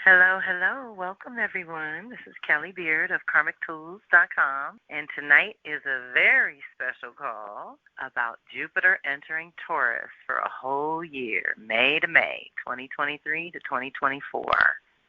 Hello, hello. Welcome, everyone. This is KellyMBeard of KarmicTools.com, and tonight is a very special call about Jupiter entering Taurus for a whole year, May to May, 2023 to 2024.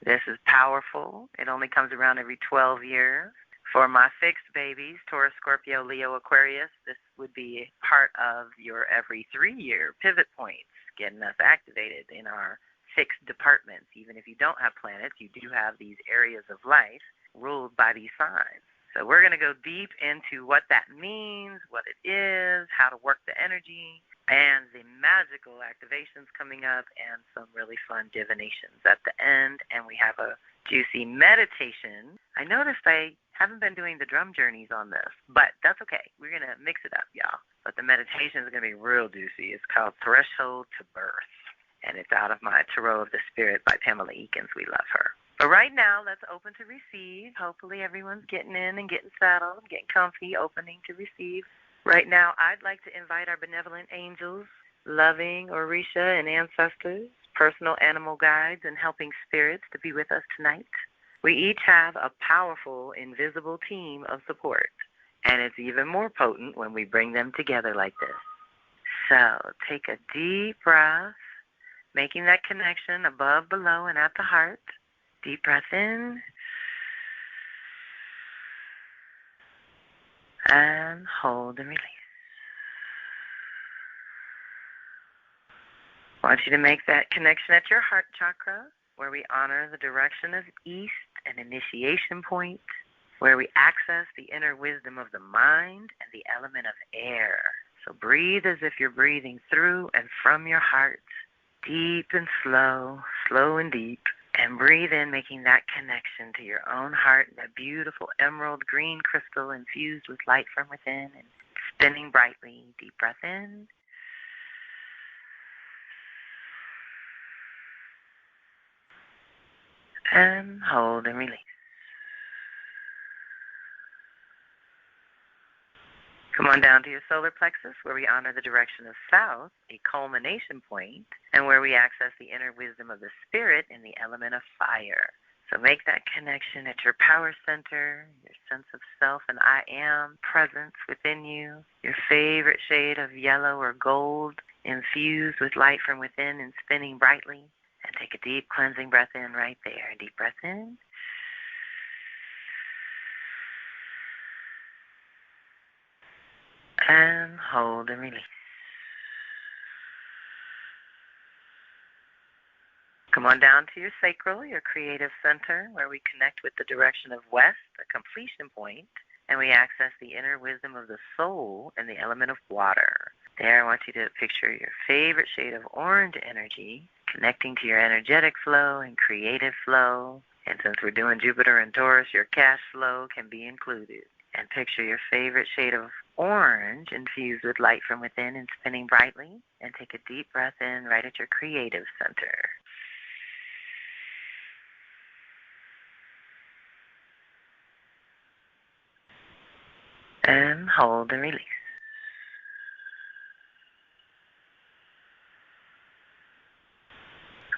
This is powerful. It only comes around every 12 years. For my fixed babies, Taurus, Scorpio, Leo, Aquarius, this would be part of your every 3-year pivot points, getting us activated in our fixed departments. Even if you don't have planets, you do have these areas of life ruled by these signs. So we're going to go deep into what that means, what it is, how to work the energy, and the magical activations coming up, and some really fun divinations at the end. And we have a juicy meditation. I noticed I haven't been doing the drum journeys on this, but that's okay. We're going to mix it up, y'all. But the meditation is going to be real juicy. It's called Threshold to Birth, and it's out of my Tarot of the Spirit by Pamela Eakins. We love her. But right now, let's open to receive. Hopefully everyone's getting in and getting settled, getting comfy, opening to receive. Right now, I'd like to invite our benevolent angels, loving Orisha and ancestors, personal animal guides, and helping spirits to be with us tonight. We each have a powerful, invisible team of support, and it's even more potent when we bring them together like this. So take a deep breath, making that connection above, below, and at the heart. Deep breath in. And hold and release. I want you to make that connection at your heart chakra, where we honor the direction of east, an initiation point, where we access the inner wisdom of the mind and the element of air. So breathe as if you're breathing through and from your heart. Deep and slow, slow and deep. And breathe in, making that connection to your own heart, that beautiful emerald green crystal infused with light from within and spinning brightly. Deep breath in. And hold and release. Come on down to your solar plexus, where we honor the direction of south, a culmination point, and where we access the inner wisdom of the spirit in the element of fire. So make that connection at your power center, your sense of self and I am presence within you, your favorite shade of yellow or gold infused with light from within and spinning brightly. And take a deep cleansing breath in right there. Deep breath in. And hold and release. Come on down to your sacral, your creative center, where we connect with the direction of west, a completion point, and we access the inner wisdom of the soul and the element of water. There, I want you to picture your favorite shade of orange energy, connecting to your energetic flow and creative flow. And since we're doing Jupiter and Taurus, your cash flow can be included. And picture your favorite shade of orange infused with light from within and spinning brightly. And take a deep breath in right at your creative center. And hold and release.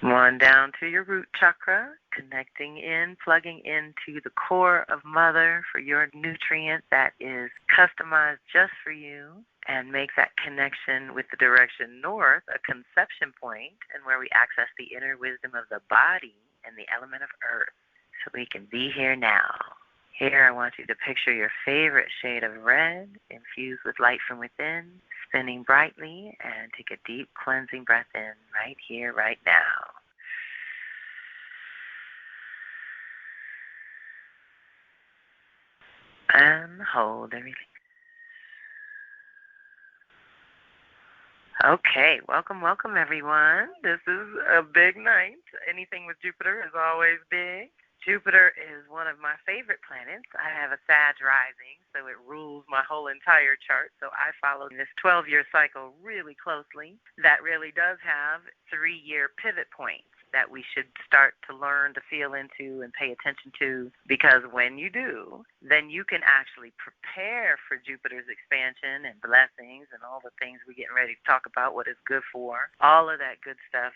Come on down to your root chakra, connecting in, plugging into the core of Mother for your nutrient that is customized just for you, and make that connection with the direction north, a conception point, and where we access the inner wisdom of the body and the element of earth, so we can be here now. Here I want you to picture your favorite shade of red infused with light from within, spinning brightly, and take a deep cleansing breath in right here, right now. And hold and release. Okay, welcome, welcome everyone. This is a big night. Anything with Jupiter is always big. Jupiter is one of my favorite planets. I have a Sag rising, so it rules my whole entire chart. So I follow this 12-year cycle really closely. That really does have 3-year pivot points that we should start to learn to feel into and pay attention to, because when you do, then you can actually prepare for Jupiter's expansion and blessings and all the things we're getting ready to talk about, what it's good for. All of that good stuff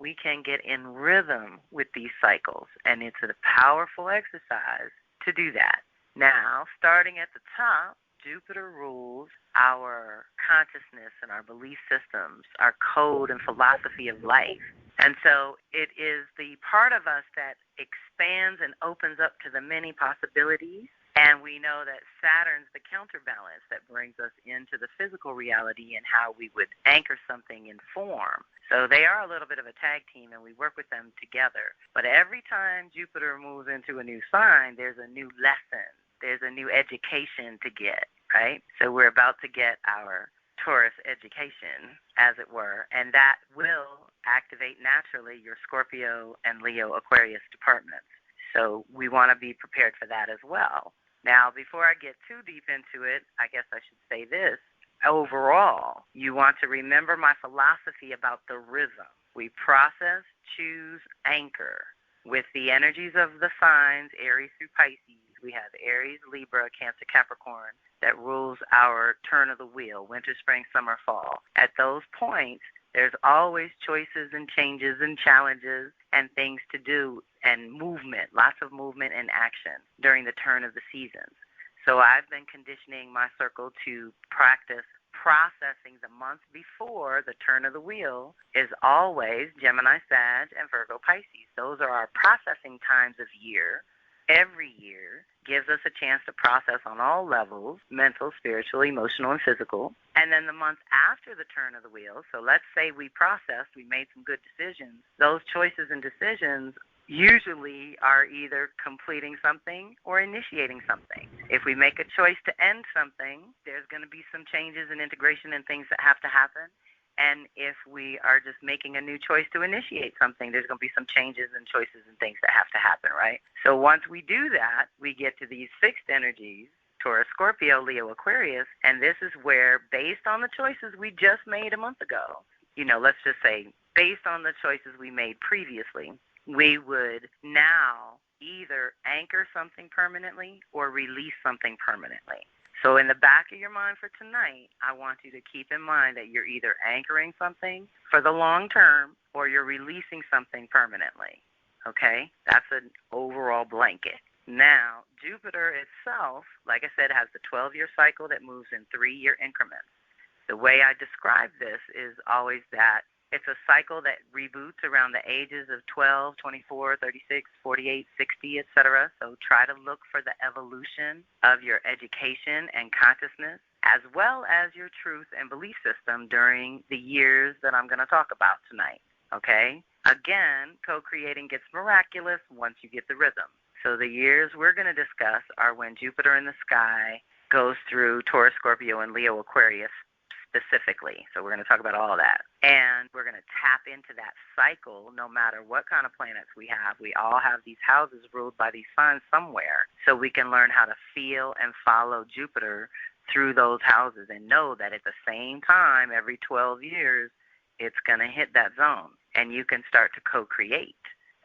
we can get in rhythm with these cycles, and it's a powerful exercise to do that. Now, starting at the top, Jupiter rules our consciousness and our belief systems, our code and philosophy of life. And so it is the part of us that expands and opens up to the many possibilities. And we know that Saturn's the counterbalance that brings us into the physical reality and how we would anchor something in form. So they are a little bit of a tag team, and we work with them together. But every time Jupiter moves into a new sign, there's a new lesson. There's a new education to get, right? So we're about to get our Taurus education, as it were, and that will activate naturally your Scorpio and Leo Aquarius departments. So we want to be prepared for that as well. Now, before I get too deep into it, I guess I should say this. Overall, you want to remember my philosophy about the rhythm. We process, choose, anchor. With the energies of the signs, Aries through Pisces, we have Aries, Libra, Cancer, Capricorn, that rules our turn of the wheel, winter, spring, summer, fall. At those points, there's always choices and changes and challenges and things to do and movement, lots of movement and action during the turn of the seasons. So I've been conditioning my circle to practice processing the month before the turn of the wheel is always Gemini, Sag, and Virgo, Pisces. Those are our processing times of year. Every year gives us a chance to process on all levels, mental, spiritual, emotional, and physical. And then the month after the turn of the wheel, so let's say we processed, we made some good decisions, those choices and decisions usually are either completing something or initiating something. If we make a choice to end something, there's going to be some changes and integration and things that have to happen. And if we are just making a new choice to initiate something, there's going to be some changes and choices and things that have to happen, right? So once we do that, we get to these fixed energies, Taurus, Scorpio, Leo, Aquarius, and this is where, based on the choices we just made a month ago, let's just say, based on the choices we made previously, we would now either anchor something permanently or release something permanently. So in the back of your mind for tonight, I want you to keep in mind that you're either anchoring something for the long term or you're releasing something permanently, okay? That's an overall blanket. Now, Jupiter itself, like I said, has the 12-year cycle that moves in 3-year increments. The way I describe this is always that it's a cycle that reboots around the ages of 12, 24, 36, 48, 60, etc. So try to look for the evolution of your education and consciousness, as well as your truth and belief system during the years that I'm going to talk about tonight, okay? Again, co-creating gets miraculous once you get the rhythm. So the years we're going to discuss are when Jupiter in the sky goes through Taurus, Scorpio, and Leo, Aquarius, specifically. So we're going to talk about all that. And we're going to tap into that cycle no matter what kind of planets we have. We all have these houses ruled by these signs somewhere. So we can learn how to feel and follow Jupiter through those houses and know that at the same time, every 12 years, it's going to hit that zone. And you can start to co-create.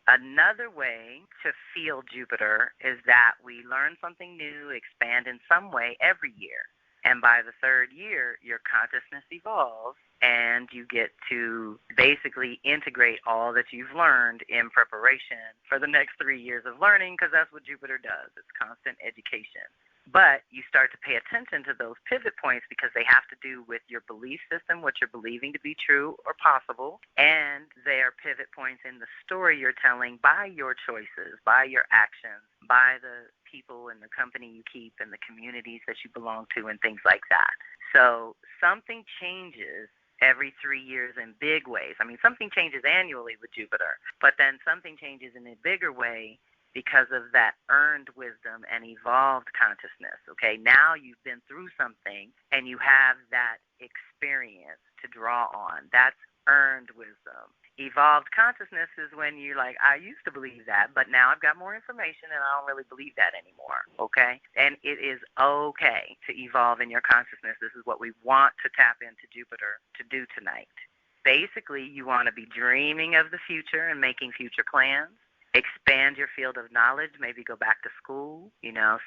Another way to feel Jupiter is that we learn something new, expand in some way every year. And by the 3rd year, your consciousness evolves, and you get to basically integrate all that you've learned in preparation for the next 3 years of learning, because that's what Jupiter does. It's constant education. But you start to pay attention to those pivot points because they have to do with your belief system, what you're believing to be true or possible, and they are pivot points in the story you're telling by your choices, by your actions, by the people and the company you keep and the communities that you belong to and things like that. So something changes every 3 years in big ways. I mean, something changes annually with Jupiter, but then something changes in a bigger way because of that earned wisdom and evolved consciousness, okay? Now you've been through something and you have that experience to draw on. That's earned wisdom. Evolved consciousness is when you're like, I used to believe that, but now I've got more information and I don't really believe that anymore, okay? And it is okay to evolve in your consciousness. This is what we want to tap into Jupiter to do tonight. Basically, you want to be dreaming of the future and making future plans. Expand your field of knowledge, maybe go back to school.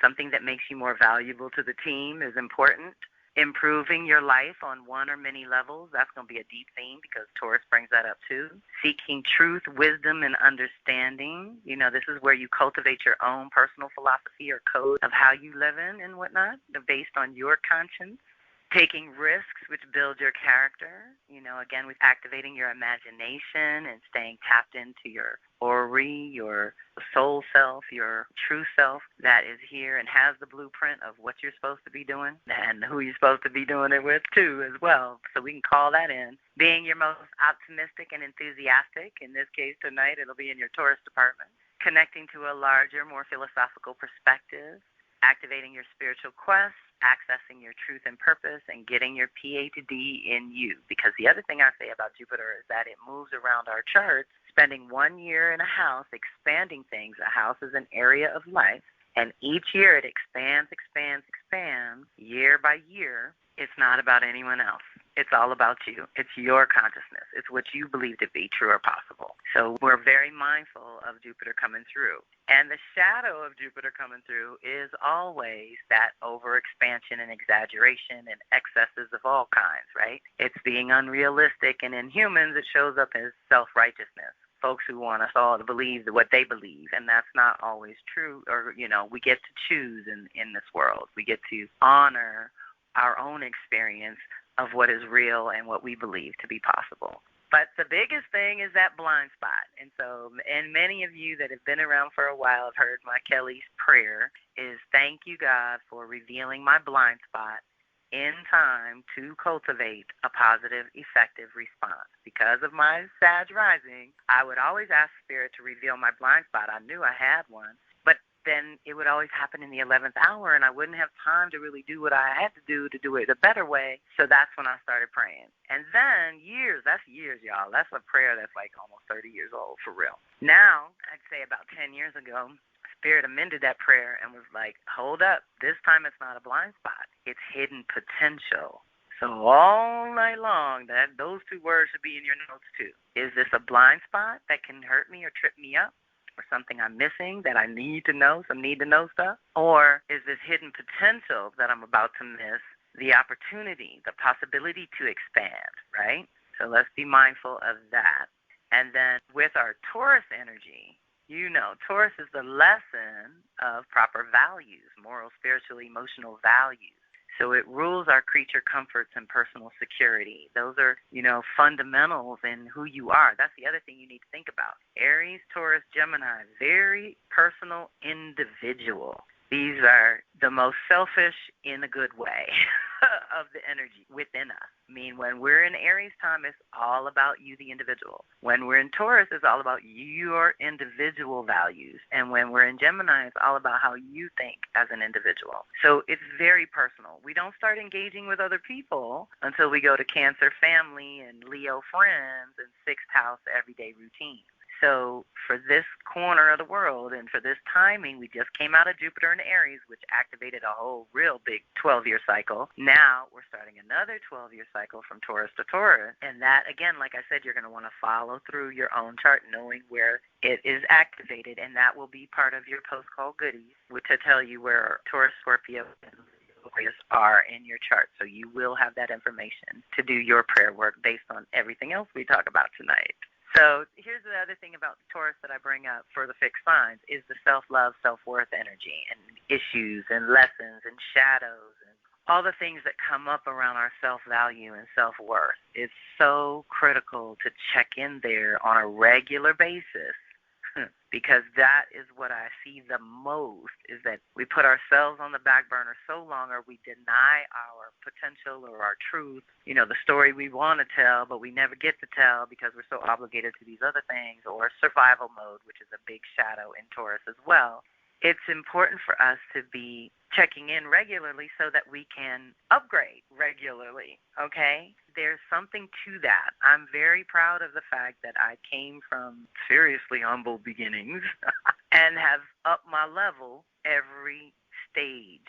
Something that makes you more valuable to the team is important. Improving your life on one or many levels. That's going to be a deep theme because Taurus brings that up too. Seeking truth, wisdom, and understanding. This is where you cultivate your own personal philosophy or code of how you live in and whatnot, based on your conscience. Taking risks, which build your character. Again, with activating your imagination and staying tapped into your Ori, your soul self, your true self that is here and has the blueprint of what you're supposed to be doing and who you're supposed to be doing it with too as well. So we can call that in. Being your most optimistic and enthusiastic. In this case tonight, it'll be in your Taurus department. Connecting to a larger, more philosophical perspective. Activating your spiritual quest, accessing your truth and purpose, and getting your PhD in you. Because the other thing I say about Jupiter is that it moves around our charts, spending 1 year in a house, expanding things. A house is an area of life, and each year it expands, year by year. It's not about anyone else. It's all about you. It's your consciousness. It's what you believe to be true or possible. So we're very mindful of Jupiter coming through. And the shadow of Jupiter coming through is always that overexpansion and exaggeration and excesses of all kinds, right? It's being unrealistic, and in humans it shows up as self-righteousness. Folks who want us all to believe what they believe, and that's not always true. Or, we get to choose in this world. We get to honor our own experience of what is real and what we believe to be possible. But the biggest thing is that blind spot. And many of you that have been around for a while have heard my Kelly's prayer is, thank you, God, for revealing my blind spot in time to cultivate a positive, effective response. Because of my Sag rising, I would always ask Spirit to reveal my blind spot. I knew I had one, but then it would always happen in the 11th hour, and I wouldn't have time to really do what I had to do it a better way. So that's when I started praying. And then that's years, y'all. That's a prayer that's like almost 30 years old, for real. Now, I'd say about 10 years ago, Spirit amended that prayer and was like, hold up, this time it's not a blind spot. It's hidden potential. So all night long, those two words should be in your notes too. Is this a blind spot that can hurt me or trip me up? Or something I'm missing that I need to know, some need-to-know stuff? Or is this hidden potential that I'm about to miss the opportunity, the possibility to expand, right? So let's be mindful of that. And then with our Taurus energy, Taurus is the lesson of proper values, moral, spiritual, emotional values. So it rules our creature comforts and personal security. Those are, fundamentals in who you are. That's the other thing you need to think about. Aries, Taurus, Gemini, very personal individual. These are the most selfish in a good way of the energy within us. I mean, when we're in Aries time, it's all about you, the individual. When we're in Taurus, it's all about your individual values. And when we're in Gemini, it's all about how you think as an individual. So it's very personal. We don't start engaging with other people until we go to Cancer family and Leo friends and 6th house everyday routine. So for this corner of the world and for this timing, we just came out of Jupiter in Aries, which activated a whole real big 12-year cycle. Now we're starting another 12-year cycle from Taurus to Taurus. And that, again, like I said, you're going to want to follow through your own chart, knowing where it is activated. And that will be part of your post-call goodies to tell you where Taurus, Scorpio, and Aquarius are in your chart. So you will have that information to do your prayer work based on everything else we talk about tonight. So here's the other thing about Taurus that I bring up for the fixed signs is the self-love, self-worth energy and issues and lessons and shadows and all the things that come up around our self-value and self-worth. It's so critical to check in there on a regular basis because that is what I see the most, is that we put ourselves on the back burner so long, or we deny our potential or our truth, the story we want to tell, but we never get to tell because we're so obligated to these other things, or survival mode, which is a big shadow in Taurus as well. It's important for us to be checking in regularly so that we can upgrade regularly, okay? There's something to that. I'm very proud of the fact that I came from seriously humble beginnings and have upped my level every stage.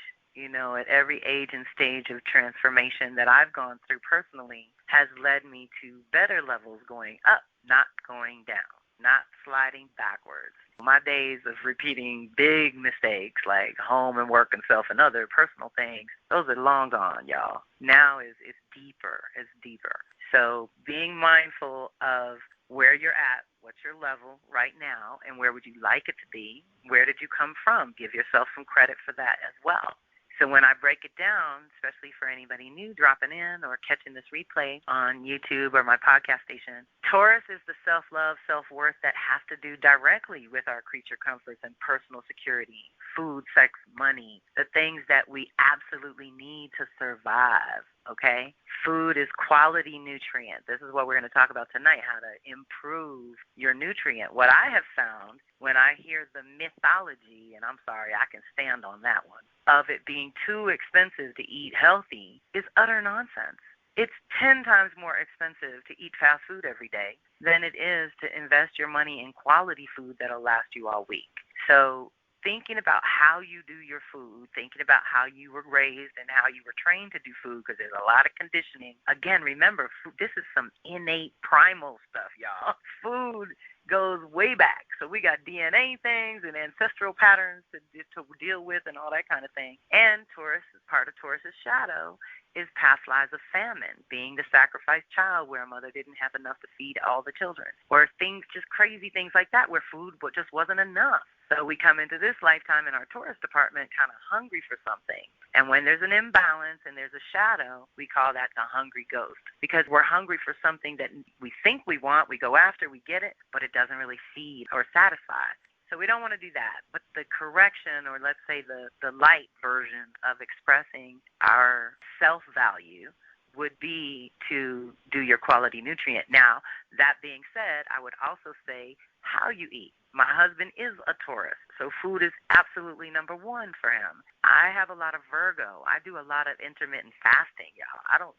At every age and stage of transformation that I've gone through personally has led me to better levels going up, not going down, not sliding backwards. My days of repeating big mistakes like home and work and self and other personal things, those are long gone, y'all. Now it's deeper. It's deeper. So being mindful of where you're at, what's your level right now, and where would you like it to be? Where did you come from? Give yourself some credit for that as well. So when I break it down, especially for anybody new dropping in or catching this replay on YouTube or my podcast station, Taurus is the self-love, self-worth that has to do directly with our creature comforts and personal security, food, sex, money, the things that we absolutely need to survive, okay? Food is quality nutrient. This is what we're going to talk about tonight, how to improve your nutrient. What I have found when I hear the mythology, and I'm sorry, I can stand on that one, of it being too expensive to eat healthy is utter nonsense. It's 10 times more expensive to eat fast food every day than it is to invest your money in quality food that'll last you all week. So thinking about how you do your food, thinking about how you were raised and how you were trained to do food, because there's a lot of conditioning. Again, remember, food, this is some innate primal stuff, y'all. Food goes way back. So we got DNA things and ancestral patterns to deal with and all that kind of thing. And Taurus, part of Taurus's shadow, is past lives of famine, being the sacrificed child where a mother didn't have enough to feed all the children, or things, just crazy things like that, where food just wasn't enough. So we come into this lifetime in our Taurus department kind of hungry for something. And when there's an imbalance and there's a shadow, we call that the hungry ghost, because we're hungry for something that we think we want, we go after, we get it, but it doesn't really feed or satisfy. So we don't want to do that. But the correction, or let's say the light version of expressing our self-value would be to do your quality nutrient. Now, that being said, I would also say how you eat. My husband is a Taurus, so food is absolutely number one for him. I have a lot of Virgo. I do a lot of intermittent fasting, y'all. I don't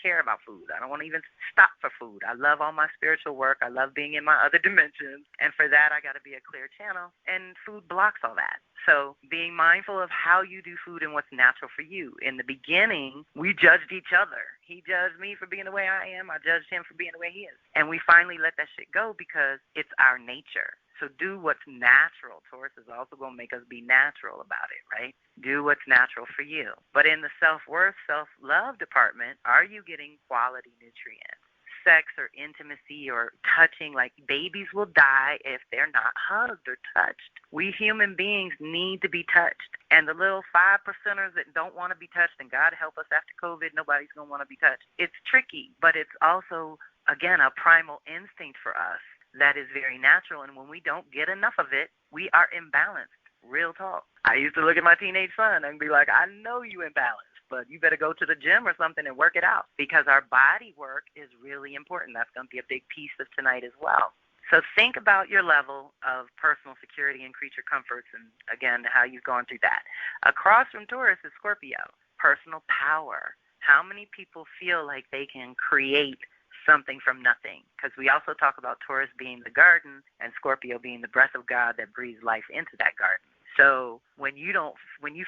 care about food. I don't want to even stop for food. I love all my spiritual work. I love being in my other dimensions. And for that, I got to be a clear channel. And food blocks all that. So being mindful of how you do food and what's natural for you. In the beginning, we judged each other. He judged me for being the way I am. I judged him for being the way he is. And we finally let that shit go because it's our nature. So do what's natural. Taurus is also going to make us be natural about it, right? Do what's natural for you. But in the self-worth, self-love department, are you getting quality nutrients? Sex or intimacy or touching, like babies will die if they're not hugged or touched. We human beings need to be touched. And the little 5%ers that don't want to be touched, and God help us after COVID, nobody's going to want to be touched. It's tricky, but it's also, again, a primal instinct for us that is very natural. And when we don't get enough of it, we are imbalanced. Real talk. I used to look at my teenage son and be like, I know you imbalanced, but you better go to the gym or something and work it out, because our body work is really important. That's going to be a big piece of tonight as well. So think about your level of personal security and creature comforts, and again, how you've gone through that. Across from Taurus is Scorpio, personal power. How many people feel like they can create something from nothing? Because we also talk about Taurus being the garden and Scorpio being the breath of God that breathes life into that garden. So when you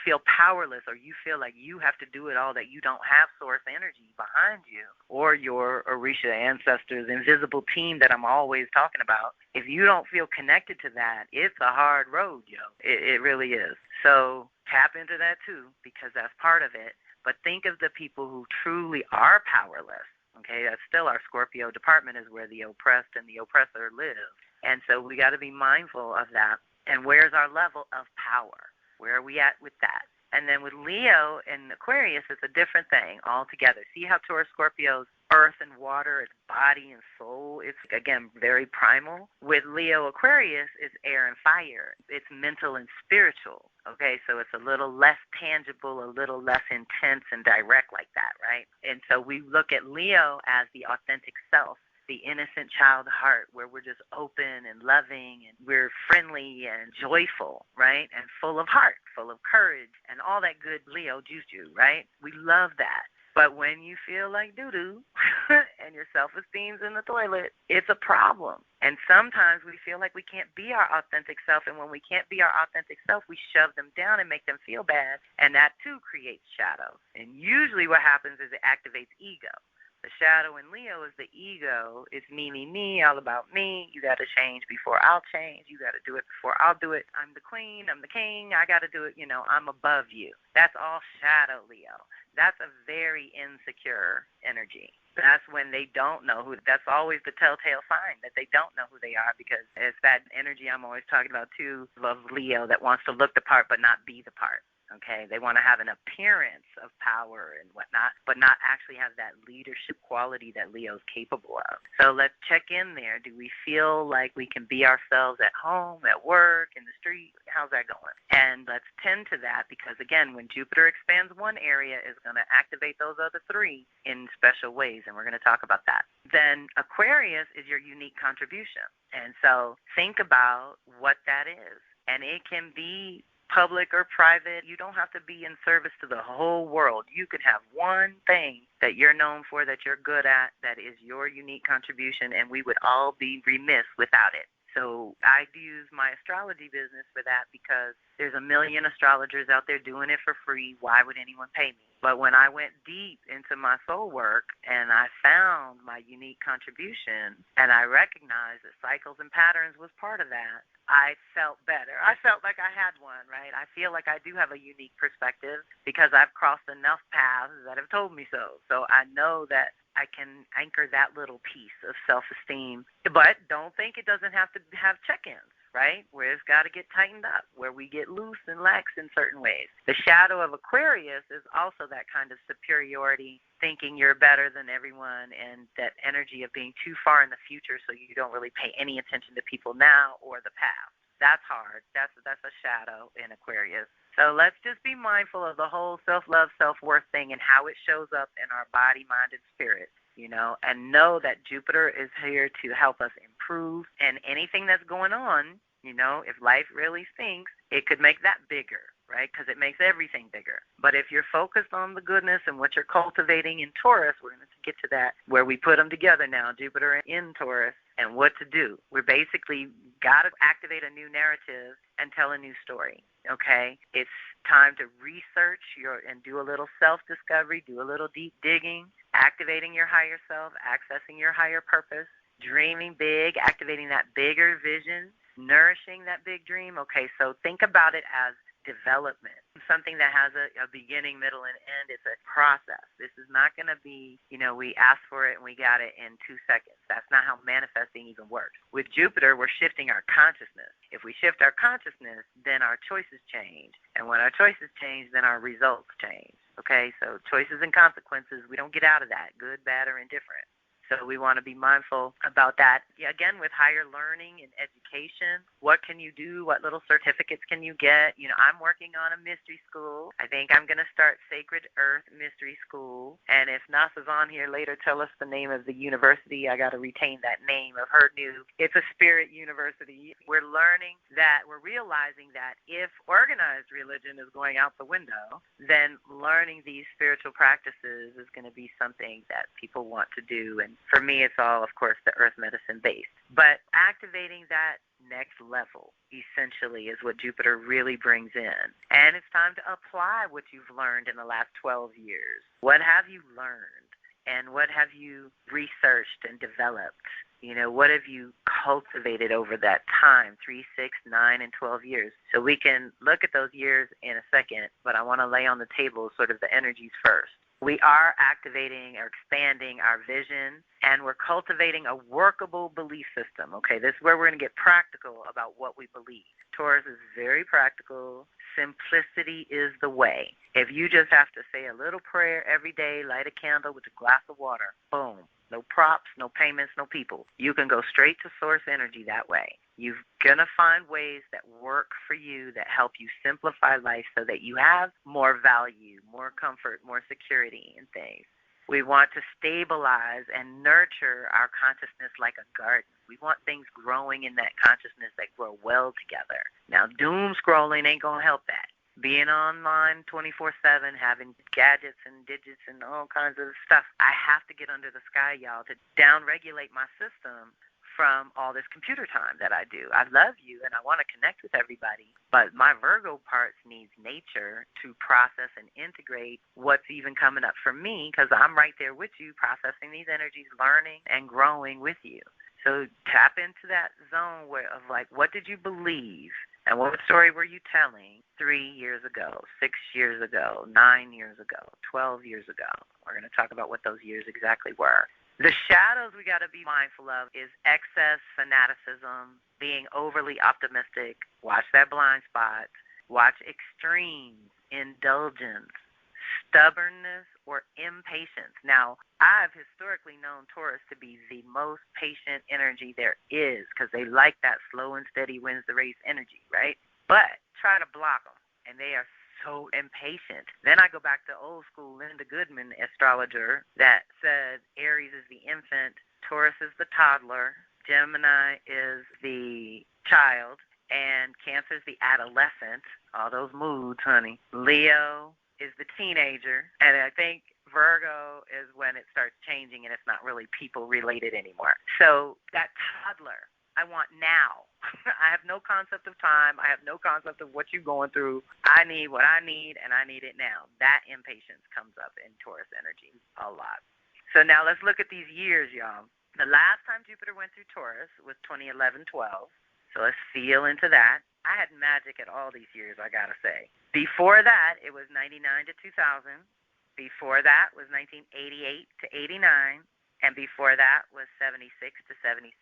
feel powerless, or you feel like you have to do it all, that you don't have source energy behind you, or your Orisha ancestors, invisible team that I'm always talking about, if you don't feel connected to that, it's a hard road, yo. It really is. So tap into that too, because that's part of it. But think of the people who truly are powerless. Okay, that's still our Scorpio department, is where the oppressed and the oppressor live. And so we got to be mindful of that. And where's our level of power? Where are we at with that? And then with Leo and Aquarius, it's a different thing altogether. See how Taurus, Scorpio's earth and water, it's body and soul. It's, again, very primal. With Leo, Aquarius, it's air and fire. It's mental and spiritual. Okay, so it's a little less tangible, a little less intense and direct like that, right? And so we look at Leo as the authentic self, the innocent child heart, where we're just open and loving and we're friendly and joyful, right? And full of heart, full of courage and all that good Leo juju, right? We love that. But when you feel like doo-doo and your self-esteem's in the toilet, it's a problem. And sometimes we feel like we can't be our authentic self, and when we can't be our authentic self, we shove them down and make them feel bad, and that too creates shadow. And usually what happens is it activates ego. The shadow in Leo is the ego. It's me, me, me, all about me. You got to change before I'll change. You got to do it before I'll do it. I'm the queen. I'm the king. I got to do it. I'm above you. That's all shadow Leo. That's a very insecure energy. That's when they don't know who. That's always the telltale sign that they don't know who they are, because it's that energy I'm always talking about too, of Leo, that wants to look the part but not be the part. Okay, they want to have an appearance of power and whatnot, but not actually have that leadership quality that Leo's capable of. So let's check in there. Do we feel like we can be ourselves at home, at work, in the street? How's that going? And let's tend to that, because, again, when Jupiter expands one area, it's going to activate those other three in special ways, and we're going to talk about that. Then Aquarius is your unique contribution. And so think about what that is. And it can be public or private. You don't have to be in service to the whole world. You could have one thing that you're known for, that you're good at, that is your unique contribution, and we would all be remiss without it. So I use my astrology business for that, because there's a million astrologers out there doing it for free. Why would anyone pay me? But when I went deep into my soul work and I found my unique contribution, and I recognized that cycles and patterns was part of that, I felt better. I felt like I had one, right? I feel like I do have a unique perspective, because I've crossed enough paths that have told me so. So I know that I can anchor that little piece of self-esteem. But don't think it doesn't have to have check-ins, right? Where it's got to get tightened up, where we get loose and lax in certain ways. The shadow of Aquarius is also that kind of superiority, thinking you're better than everyone, and that energy of being too far in the future so you don't really pay any attention to people now or the past. That's hard. That's a shadow in Aquarius. So let's just be mindful of the whole self-love, self-worth thing and how it shows up in our body, mind, and spirit, and know that Jupiter is here to help us improve. And anything that's going on, if life really stinks, it could make that bigger, right? Because it makes everything bigger. But if you're focused on the goodness and what you're cultivating in Taurus, we're going to get to that, where we put them together now, Jupiter in Taurus, and what to do. We're basically got to activate a new narrative and tell a new story, okay? It's time to research and do a little self-discovery, do a little deep digging, activating your higher self, accessing your higher purpose, dreaming big, activating that bigger vision, nourishing that big dream. Okay, so think about it as development, something that has a beginning, middle, and end. It's a process. This is not going to be, we asked for it and we got it in 2 seconds. That's not how manifesting even works. With Jupiter, we're shifting our consciousness. If we shift our consciousness, then our choices change. And when our choices change, then our results change. Okay, so choices and consequences, we don't get out of that, good, bad, or indifferent. So we want to be mindful about that. Yeah, again, with higher learning and education, what can you do? What little certificates can you get? I'm working on a mystery school. I think I'm going to start Sacred Earth Mystery School. And if Nasa's on here later, tell us the name of the university. I got to retain that name of her new. It's a spirit university. We're realizing that if organized religion is going out the window, then learning these spiritual practices is going to be something that people want to do. And for me, it's all, of course, the earth medicine based. But activating that next level, essentially, is what Jupiter really brings in. And it's time to apply what you've learned in the last 12 years. What have you learned? And what have you researched and developed? What have you cultivated over that time, 3, 6, 9, and 12 years? So we can look at those years in a second, but I want to lay on the table sort of the energies first. We are activating or expanding our vision, and we're cultivating a workable belief system. Okay, this is where we're going to get practical about what we believe. Taurus is very practical. Simplicity is the way. If you just have to say a little prayer every day, light a candle with a glass of water, boom. No props, no payments, no people. You can go straight to source energy that way. You're going to find ways that work for you that help you simplify life so that you have more value, more comfort, more security in things. We want to stabilize and nurture our consciousness like a garden. We want things growing in that consciousness that grow well together. Now, doom scrolling ain't going to help that. Being online 24/7, having gadgets and digits and all kinds of stuff. I have to get under the sky, y'all, to downregulate my system from all this computer time that I do. I love you and I want to connect with everybody, but my Virgo parts needs nature to process and integrate what's even coming up for me, because I'm right there with you processing these energies, learning and growing with you. So tap into that zone of like, what did you believe and what story were you telling 3 years ago, 6 years ago, 9 years ago, 12 years ago? We're going to talk about what those years exactly were. The shadows we got to be mindful of is excess fanaticism, being overly optimistic, watch that blind spot, watch extremes, indulgence, stubbornness, or impatience. Now, I've historically known Taurus to be the most patient energy there is, because they like that slow and steady wins the race energy, right? But try to block them, and they are so impatient. Then I go back to old school Linda Goodman, astrologer, that said Aries is the infant, Taurus is the toddler, Gemini is the child, and Cancer is the adolescent. All those moods, honey. Leo is the teenager, and I think Virgo is when it starts changing and it's not really people related anymore. So that toddler, I want now. I have no concept of time. I have no concept of what you're going through. I need what I need, and I need it now. That impatience comes up in Taurus energy a lot. So now let's look at these years, y'all. The last time Jupiter went through Taurus was 2011-12. So let's feel into that. I had magic at all these years, I got to say. Before that, it was 99 to 2000. Before that was 1988 to 89. And before that was 76 to 77.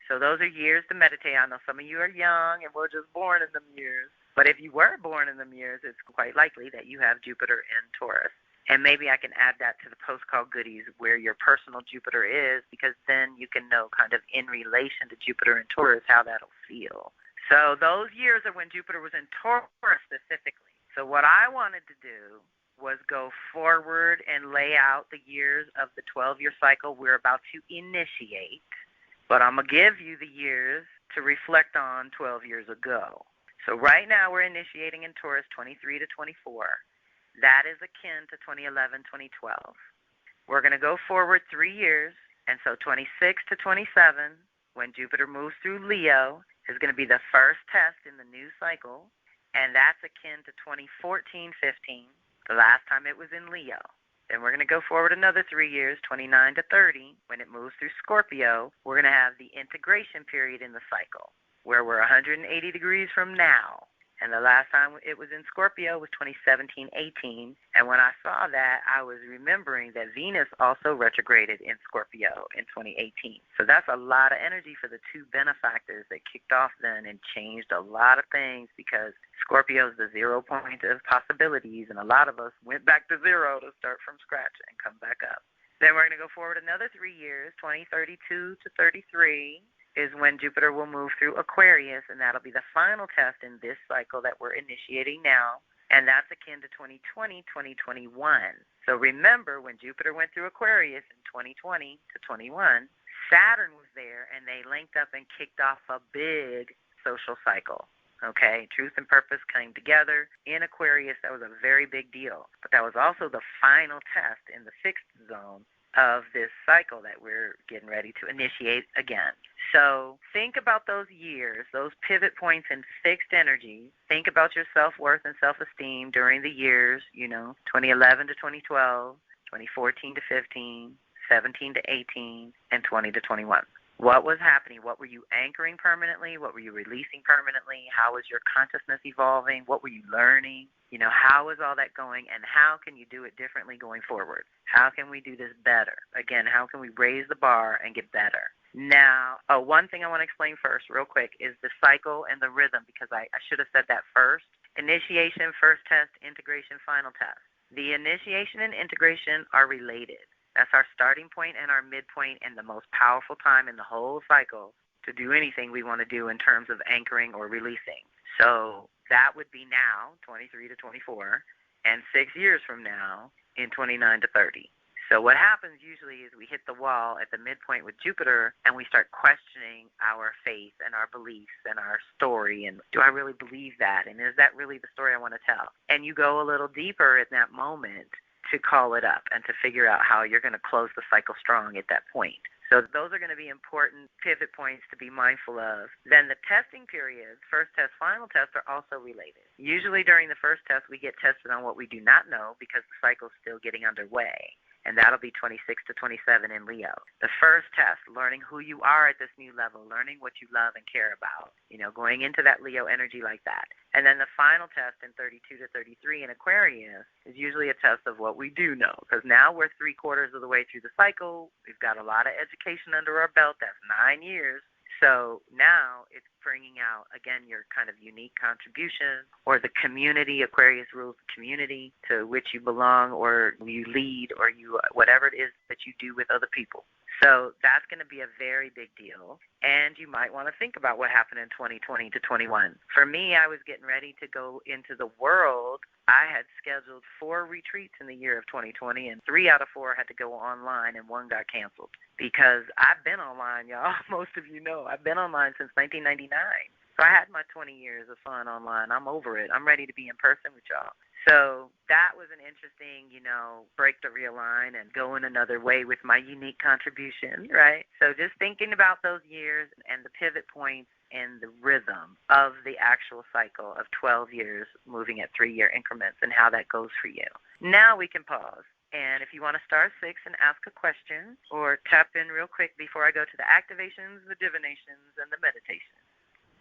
So those are years to meditate. I know some of you are young and were just born in them years. But if you were born in them years, it's quite likely that you have Jupiter in Taurus. And maybe I can add that to the post-call goodies where your personal Jupiter is, because then you can know kind of in relation to Jupiter and Taurus how that'll feel. So those years are when Jupiter was in Taurus specifically. So what I wanted to do was go forward and lay out the years of the 12-year cycle we're about to initiate. But I'm going to give you the years to reflect on 12 years ago. So right now we're initiating in Taurus 23 to 24. That is akin to 2011, 2012. We're going to go forward 3 years. And so 26 to 27, when Jupiter moves through Leo, is going to be the first test in the new cycle. And that's akin to 2014, 15, the last time it was in Leo. Then we're going to go forward another 3 years, 29 to 30. When it moves through Scorpio, we're going to have the integration period in the cycle, where we're 180 degrees from now. And the last time it was in Scorpio was 2017, 18. And when I saw that, I was remembering that Venus also retrograded in Scorpio in 2018. So that's a lot of energy for the two benefactors that kicked off then and changed a lot of things, because Scorpio is the 0 point of possibilities, and a lot of us went back to zero to start from scratch and come back up. Then we're going to go forward another 3 years, 2032 to 33. Is when Jupiter will move through Aquarius, and that'll be the final test in this cycle that we're initiating now, and that's akin to 2020, 2021. So remember, when Jupiter went through Aquarius in 2020 to 21, Saturn was there, and they linked up and kicked off a big social cycle. Okay, truth and purpose came together in Aquarius. That was a very big deal, but that was also the final test in the fixed zone of this cycle that we're getting ready to initiate again. So think about those years, those pivot points in fixed energy. Think about your self-worth and self-esteem during the years, 2011 to 2012, 2014 to 15, 17 to 18, and 20 to 21. What was happening? What were you anchoring permanently? What were you releasing permanently? How was your consciousness evolving? What were you learning? How was all that going, and how can you do it differently going forward? How can we do this better? Again, how can we raise the bar and get better? Now, one thing I want to explain first real quick is the cycle and the rhythm, because I should have said that first. Initiation, first test, integration, final test. The initiation and integration are related. That's our starting point and our midpoint, and the most powerful time in the whole cycle to do anything we want to do in terms of anchoring or releasing. So that would be now, 23 to 24, and 6 years from now in 29 to 30. So what happens usually is we hit the wall at the midpoint with Jupiter, and we start questioning our faith and our beliefs and our story, and do I really believe that, and is that really the story I want to tell? And you go a little deeper in that moment to call it up and to figure out how you're going to close the cycle strong at that point. So those are going to be important pivot points to be mindful of. Then the testing periods, first test, final test, are also related. Usually during the first test, we get tested on what we do not know because the cycle's still getting underway. And that'll be 26 to 27 in Leo. The first test, learning who you are at this new level, learning what you love and care about, going into that Leo energy like that. And then the final test in 32 to 33 in Aquarius is usually a test of what we do know, because now we're 3/4 of the way through the cycle. We've got a lot of education under our belt. That's 9 years. So now it's bringing out, again, your kind of unique contribution or the community. Aquarius rules the community to which you belong or you lead or you whatever it is that you do with other people. So that's going to be a very big deal. And you might want to think about what happened in 2020 to 21. For me, I was getting ready to go into the world. I had scheduled 4 retreats in the year of 2020, and 3 out of 4 had to go online, and 1 got canceled. Because I've been online, y'all. Most of you know. I've been online since 1999. So I had my 20 years of fun online. I'm over it. I'm ready to be in person with y'all. So that was an interesting, break to realign and go in another way with my unique contribution, right? So just thinking about those years and the pivot points and the rhythm of the actual cycle of 12 years moving at 3-year increments and how that goes for you. Now we can pause. And if you want to star 6 and ask a question or tap in real quick before I go to the activations, the divinations, and the meditations.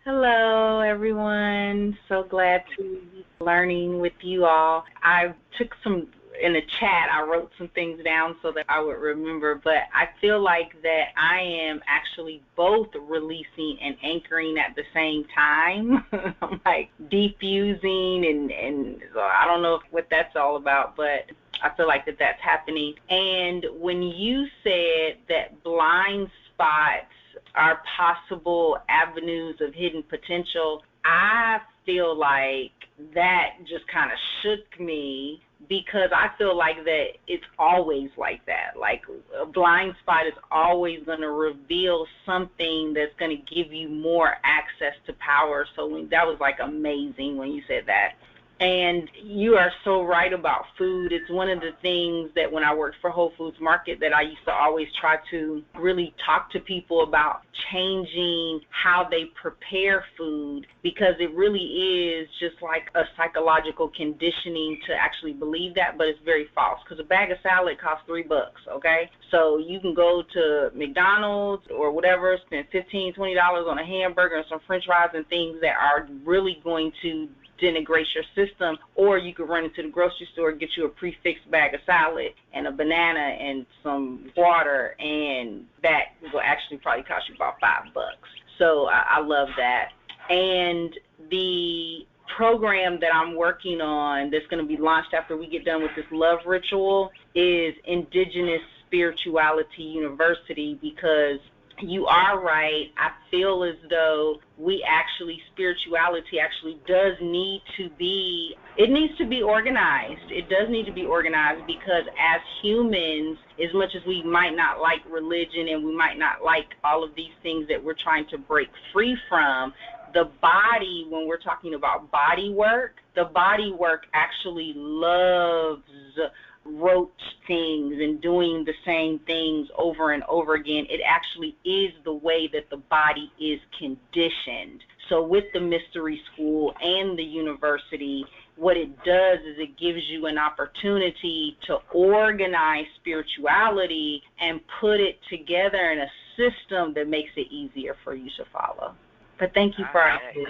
Hello, everyone. So glad to be learning with you all. I took in the chat, I wrote some things down so that I would remember, but I feel like that I am actually both releasing and anchoring at the same time. I'm like defusing and so I don't know what that's all about, but I feel like that's happening. And when you said that blind spots are possible avenues of hidden potential, I feel like that just kind of shook me because I feel like that it's always like that. Like a blind spot is always going to reveal something that's going to give you more access to power. So that was like amazing when you said that. And you are so right about food. It's one of the things that when I worked for Whole Foods Market that I used to always try to really talk to people about changing how they prepare food, because it really is just like a psychological conditioning to actually believe that, but it's very false because a bag of salad costs $3, okay? So you can go to McDonald's or whatever, spend $15, $20 on a hamburger and some french fries and things that are really going to denigrate your system, or you could run into the grocery store and get you a prefixed bag of salad and a banana and some water, and that will actually probably cost you about $5. So I love that. And the program that I'm working on that's going to be launched after we get done with this love ritual is Indigenous Spirituality University, because you are right. I feel as though spirituality actually does need to be, it needs to be organized. It does need to be organized because as humans, as much as we might not like religion and we might not like all of these things that we're trying to break free from, the body, when we're talking about body work, the body work actually loves rote things and doing the same things over and over again. It actually is the way that the body is conditioned. So with the mystery school and the university, what it does is it gives you an opportunity to organize spirituality and put it together in a system that makes it easier for you to follow. But thank you for asking.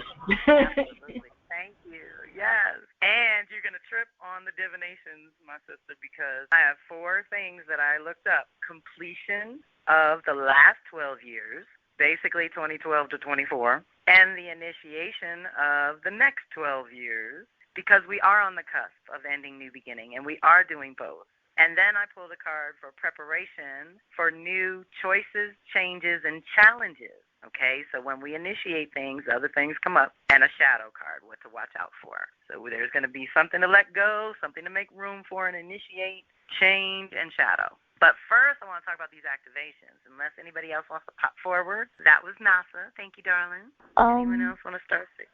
Absolutely. Thank you. Yes. And you're going to trip on the divinations, my sister, because I have 4 things that I looked up. Completion of the last 12 years, basically 2012 to 24, and the initiation of the next 12 years, because we are on the cusp of ending new beginning, and we are doing both. And then I pulled a card for preparation for new choices, changes, and challenges. Okay, so when we initiate things, other things come up, and a shadow card, what to watch out for. So there's going to be something to let go, something to make room for and initiate, change, and shadow. But first, I want to talk about these activations, unless anybody else wants to pop forward. That was Nasa. Thank you, darling. Anyone else want to start 6?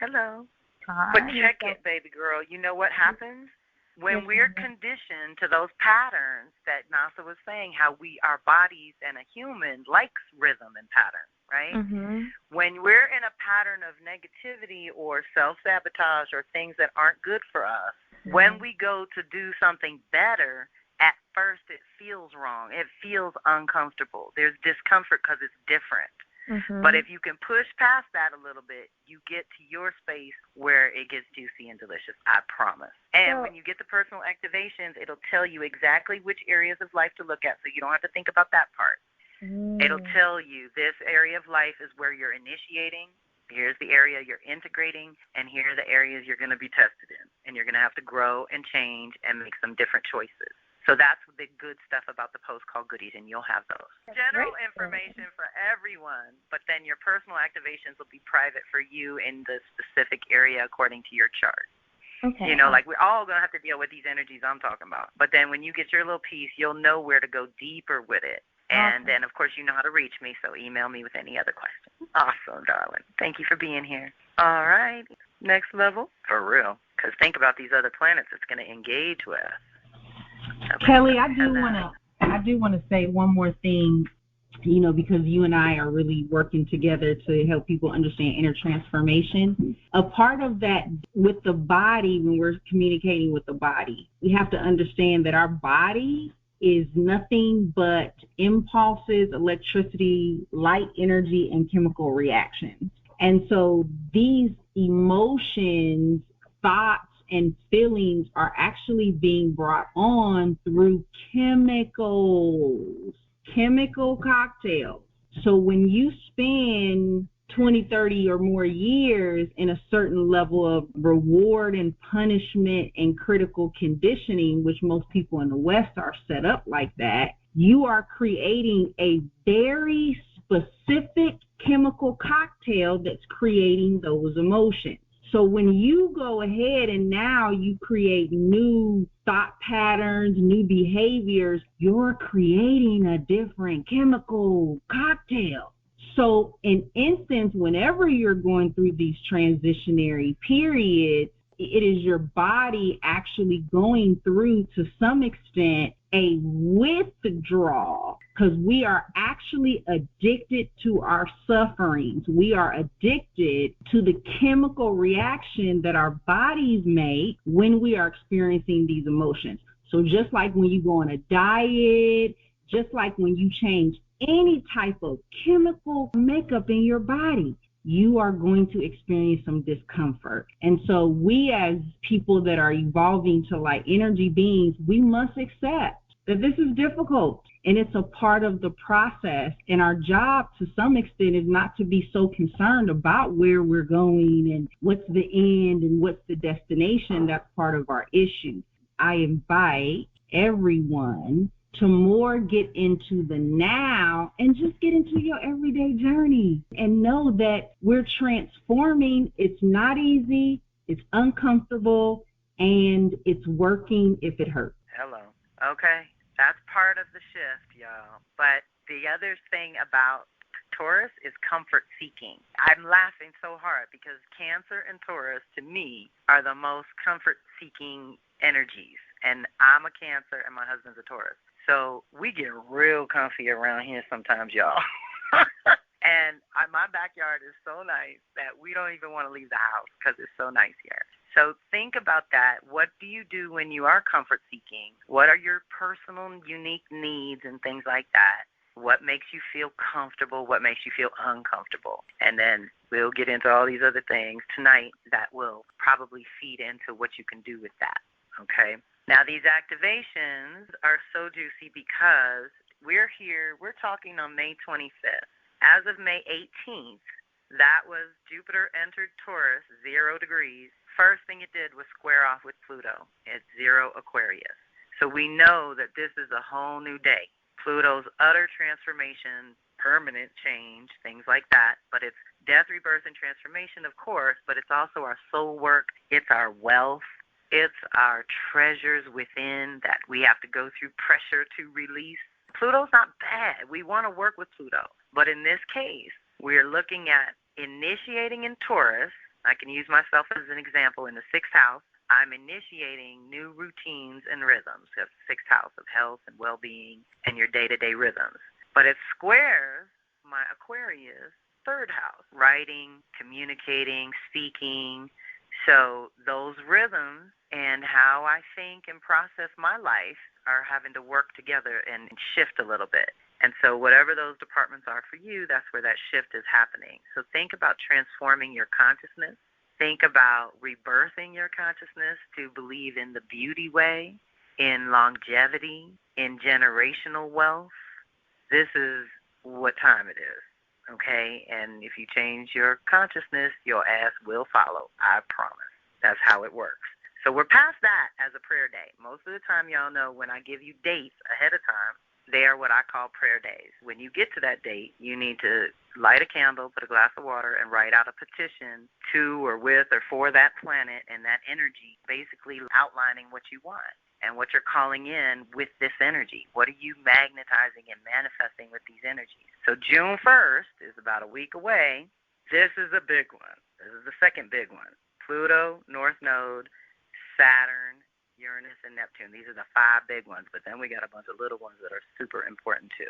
Hello. Hi. But check it, baby girl. You know what happens? When we're conditioned to those patterns that NASA was saying, how our bodies and a human likes rhythm and pattern, right? Mm-hmm. When we're in a pattern of negativity or self-sabotage or things that aren't good for us, when we go to do something better, at first it feels wrong. It feels uncomfortable. There's discomfort because it's different. Mm-hmm. But if you can push past that a little bit, you get to your space where it gets juicy and delicious, I promise. And when you get the personal activations, it'll tell you exactly which areas of life to look at, so you don't have to think about that part. It'll tell you this area of life is where you're initiating, here's the area you're integrating, and here are the areas you're going to be tested in. And you're going to have to grow and change and make some different choices. So that's the good stuff about the post called goodies, and you'll have those. General information for everyone, but then your personal activations will be private for you in the specific area according to your chart. Okay. You know, like we're all going to have to deal with these energies I'm talking about. But then when you get your little piece, you'll know where to go deeper with it. And then, of course, you know how to reach me, so email me with any other questions. Awesome, darling. Thank you for being here. All right. Next level. For real. Because think about these other planets it's going to engage with. Kelly, I do want to say one more thing, you know, because you and I are really working together to help people understand inner transformation. A part of that with the body, when we're communicating with the body, we have to understand that our body is nothing but impulses, electricity, light energy, and chemical reactions. And so these emotions, thoughts, and feelings are actually being brought on through chemical cocktails. So when you spend 20, 30 or more years in a certain level of reward and punishment and critical conditioning, which most people in the West are set up like that, you are creating a very specific chemical cocktail that's creating those emotions. So when you go ahead and now you create new thought patterns, new behaviors, you're creating a different chemical cocktail. So in instance, whenever you're going through these transitionary periods, it is your body actually going through, to some extent, a withdrawal, because we are actually addicted to our sufferings. We are addicted to the chemical reaction that our bodies make when we are experiencing these emotions. So just like when you go on a diet, just like when you change any type of chemical makeup in your body, you are going to experience some discomfort. And so we, as people that are evolving to like energy beings, we must accept that this is difficult and it's a part of the process. And our job to some extent is not to be so concerned about where we're going and what's the end and what's the destination. That's part of our issue. I invite everyone to more get into the now and just get into your everyday journey and know that we're transforming. It's not easy, it's uncomfortable, and it's working if it hurts. Hello. Okay. That's part of the shift, y'all. But the other thing about Taurus is comfort seeking. I'm laughing so hard because Cancer and Taurus, to me, are the most comfort seeking energies. And I'm a Cancer and my husband's a Taurus. So we get real comfy around here sometimes, y'all. And my backyard is so nice that we don't even want to leave the house because it's so nice here. So think about that. What do you do when you are comfort seeking? What are your personal, unique needs and things like that? What makes you feel comfortable? What makes you feel uncomfortable? And then we'll get into all these other things tonight that will probably feed into what you can do with that, okay? Now, these activations are so juicy because we're talking on May 25th. As of May 18th, that was Jupiter entered Taurus, 0 degrees. First thing it did was square off with Pluto at 0 Aquarius. So we know that this is a whole new day. Pluto's utter transformation, permanent change, things like that. But it's death, rebirth, and transformation, of course, but it's also our soul work. It's our wealth. It's our treasures within that we have to go through pressure to release. Pluto's not bad. We want to work with Pluto. But in this case, we're looking at initiating in Taurus. I can use myself as an example in the 6th house. I'm initiating new routines and rhythms. That's the sixth house of health and well-being and your day-to-day rhythms. But it squares my Aquarius third house, writing, communicating, speaking. So those rhythms and how I think and process my life are having to work together and shift a little bit. And so whatever those departments are for you, that's where that shift is happening. So think about transforming your consciousness. Think about rebirthing your consciousness to believe in the beauty way, in longevity, in generational wealth. This is what time it is, okay? And if you change your consciousness, your ass will follow. I promise. That's how it works. So we're past that as a prayer day. Most of the time, y'all know when I give you dates ahead of time, they are what I call prayer days. When you get to that date, you need to light a candle, put a glass of water, and write out a petition to or with or for that planet and that energy, basically outlining what you want and what you're calling in with this energy. What are you magnetizing and manifesting with these energies? So June 1st is about a week away. This is a big one. This is the second big one. Pluto, North Node, Saturn, Uranus, and Neptune. These are the 5 big ones, but then we got a bunch of little ones that are super important too.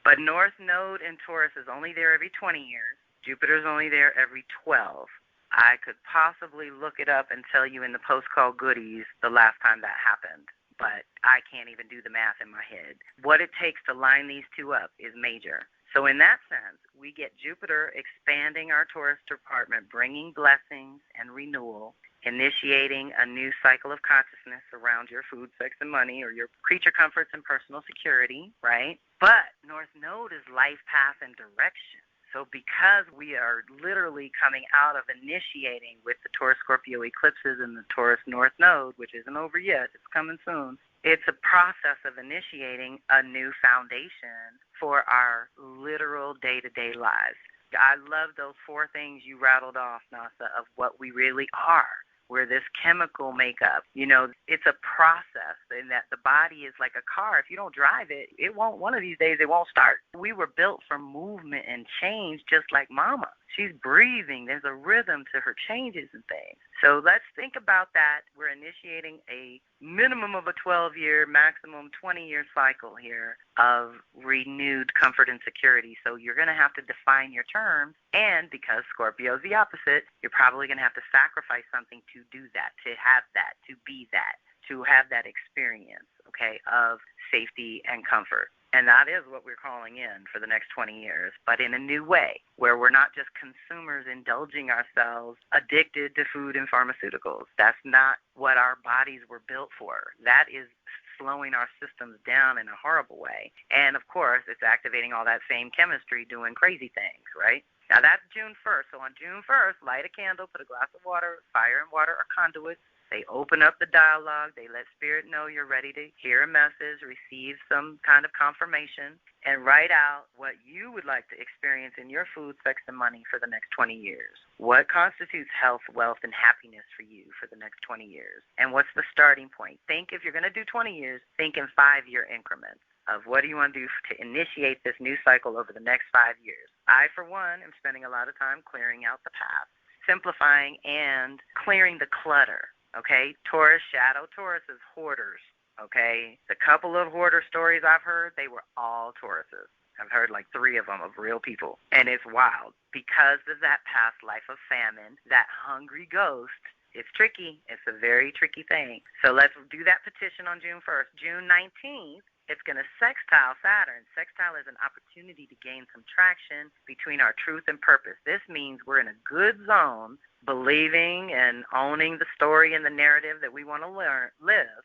But North Node in Taurus is only there every 20 years. Jupiter's only there every 12. I could possibly look it up and tell you in the post-call goodies the last time that happened, but I can't even do the math in my head. What it takes to line these two up is major. So in that sense, we get Jupiter expanding our Taurus department, bringing blessings and renewal, initiating a new cycle of consciousness around your food, sex, and money, or your creature comforts and personal security, right? But North Node is life path and direction. So because we are literally coming out of initiating with the Taurus Scorpio eclipses and the Taurus North Node, which isn't over yet, it's coming soon, it's a process of initiating a new foundation for our literal day-to-day lives. I love those 4 things you rattled off, Nasa, of what we really are. We're this chemical makeup. You know, it's a process in that the body is like a car. If you don't drive it, it won't, one of these days, it won't start. We were built for movement and change just like mama. She's breathing. There's a rhythm to her changes and things. So let's think about that. We're initiating a minimum of a 12-year, maximum 20-year cycle here of renewed comfort and security. So you're going to have to define your terms. And because Scorpio is the opposite, you're probably going to have to sacrifice something to do that, to have that, to be that, to have that experience, okay, of safety and comfort. And that is what we're calling in for the next 20 years, but in a new way, where we're not just consumers indulging ourselves, addicted to food and pharmaceuticals. That's not what our bodies were built for. That is slowing our systems down in a horrible way. And, of course, it's activating all that same chemistry doing crazy things, right? Now, that's June 1st. So on June 1st, light a candle, put a glass of water. Fire and water are conduits. They open up the dialogue. They let Spirit know you're ready to hear a message, receive some kind of confirmation, and write out what you would like to experience in your food, sex, and money for the next 20 years. What constitutes health, wealth, and happiness for you for the next 20 years? And what's the starting point? Think, if you're going to do 20 years, think in 5-year increments of what do you want to do to initiate this new cycle over the next 5 years. I, for one, am spending a lot of time clearing out the past, simplifying and clearing the clutter. Okay, Taurus, shadow Taurus is hoarders, okay? The couple of hoarder stories I've heard, they were all Tauruses. I've heard like 3 of them of real people, and it's wild. Because of that past life of famine, that hungry ghost, it's tricky. It's a very tricky thing. So let's do that petition on June 1st. June 19th, it's going to sextile Saturn. Sextile is an opportunity to gain some traction between our truth and purpose. This means we're in a good zone, believing and owning the story and the narrative that we want to live,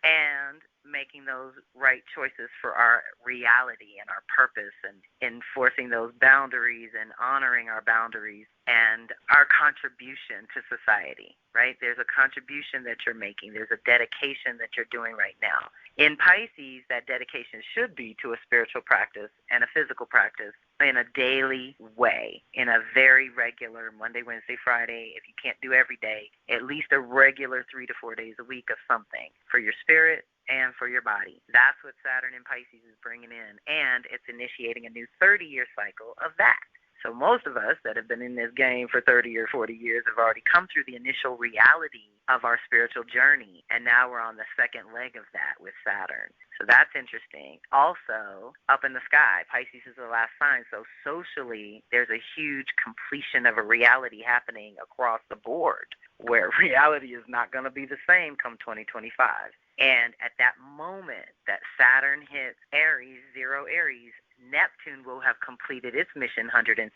and making those right choices for our reality and our purpose, and enforcing those boundaries and honoring our boundaries and our contribution to society, right? There's a contribution that you're making. There's a dedication that you're doing right now. In Pisces, that dedication should be to a spiritual practice and a physical practice in a daily way, in a very regular Monday, Wednesday, Friday. If you can't do every day, at least a regular 3 to 4 days a week of something for your spirit and for your body. That's what Saturn in Pisces is bringing in, and it's initiating a new 30-year cycle of that. So most of us that have been in this game for 30 or 40 years have already come through the initial reality of our spiritual journey, and now we're on the second leg of that with Saturn. So that's interesting. Also, up in the sky, Pisces is the last sign, so socially there's a huge completion of a reality happening across the board, where reality is not going to be the same come 2025. And at that moment that Saturn hits Aries, 0 Aries, Neptune will have completed its mission 165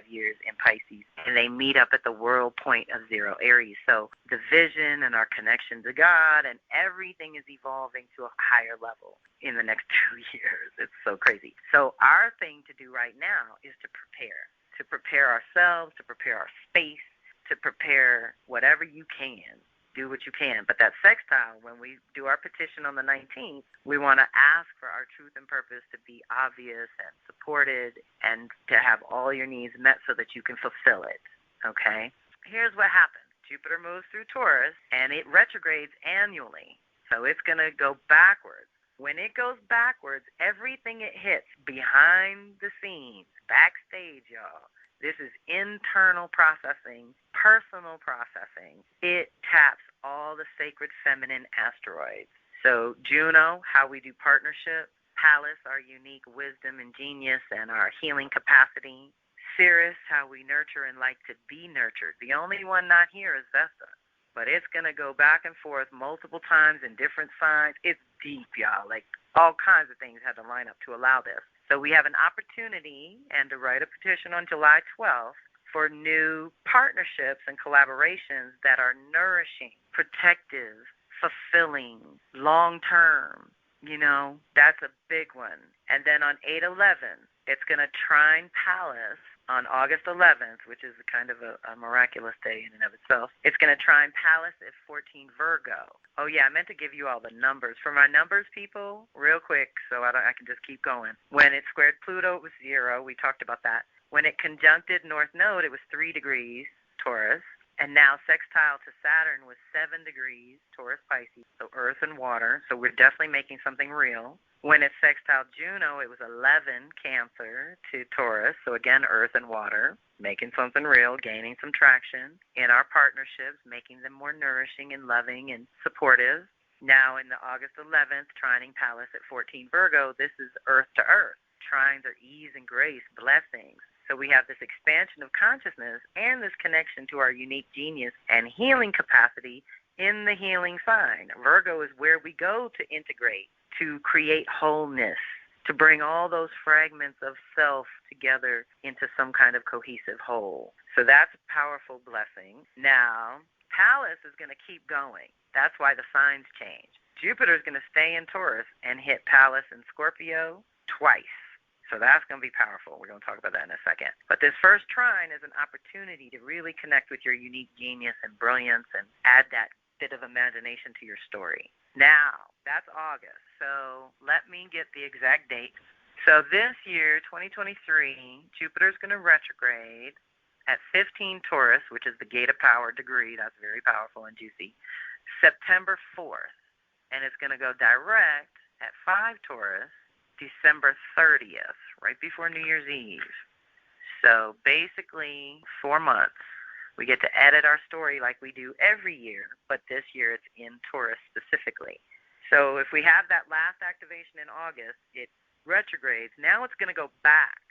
years in Pisces, and they meet up at the world point of 0 Aries. So the vision and our connection to God and everything is evolving to a higher level in the next 2 years. It's so crazy. So our thing to do right now is to prepare ourselves, to prepare our space, to prepare whatever you can. Do what you can. But that sextile, when we do our petition on the 19th, we want to ask for our truth and purpose to be obvious and supported and to have all your needs met so that you can fulfill it, okay? Here's what happens. Jupiter moves through Taurus, and it retrogrades annually. So it's going to go backwards. When it goes backwards, everything it hits behind the scenes, backstage, y'all, this is internal processing, personal processing. It taps all the sacred feminine asteroids. So Juno, how we do partnership. Pallas, our unique wisdom and genius and our healing capacity. Ceres, how we nurture and like to be nurtured. The only one not here is Vesta. But it's going to go back and forth multiple times in different signs. It's deep, y'all. Like all kinds of things had to line up to allow this. So we have an opportunity and to write a petition on July 12th for new partnerships and collaborations that are nourishing, protective, fulfilling, long-term. You know, that's a big one. And then on 8/11, it's going to trine Pallas on August 11th, which is kind of a miraculous day in and of itself. It's going to trine Pallas at 14 Virgo. Oh, yeah, I meant to give you all the numbers. For my numbers, people, real quick, so I can just keep going. When it squared Pluto, it was 0. We talked about that. When it conjuncted North Node, it was 3 degrees, Taurus. And now sextile to Saturn was 7 degrees, Taurus Pisces, so earth and water. So we're definitely making something real. When it sextile Juno, it was 11 Cancer to Taurus. So again, earth and water, making something real, gaining some traction in our partnerships, making them more nourishing and loving and supportive. Now in the August 11th, trining Pallas at 14 Virgo, this is earth to earth. Trines are ease and grace, blessings. So we have this expansion of consciousness and this connection to our unique genius and healing capacity in the healing sign. Virgo is where we go to integrate, to create wholeness, to bring all those fragments of self together into some kind of cohesive whole. So that's a powerful blessing. Now, Pallas is going to keep going. That's why the signs change. Jupiter is going to stay in Taurus and hit Pallas and Scorpio twice. So that's going to be powerful. We're going to talk about that in a second. But this first trine is an opportunity to really connect with your unique genius and brilliance and add that bit of imagination to your story. Now, that's August. So let me get the exact dates. So this year, 2023, Jupiter is going to retrograde at 15 Taurus, which is the gate of power degree. That's very powerful and juicy. September 4th. And it's going to go direct at 5 Taurus, December 30th, right before New Year's Eve. So basically 4 months. We get to edit our story like we do every year, but this year it's in Taurus specifically. So if we have that last activation in August, it retrogrades. Now it's going to go back,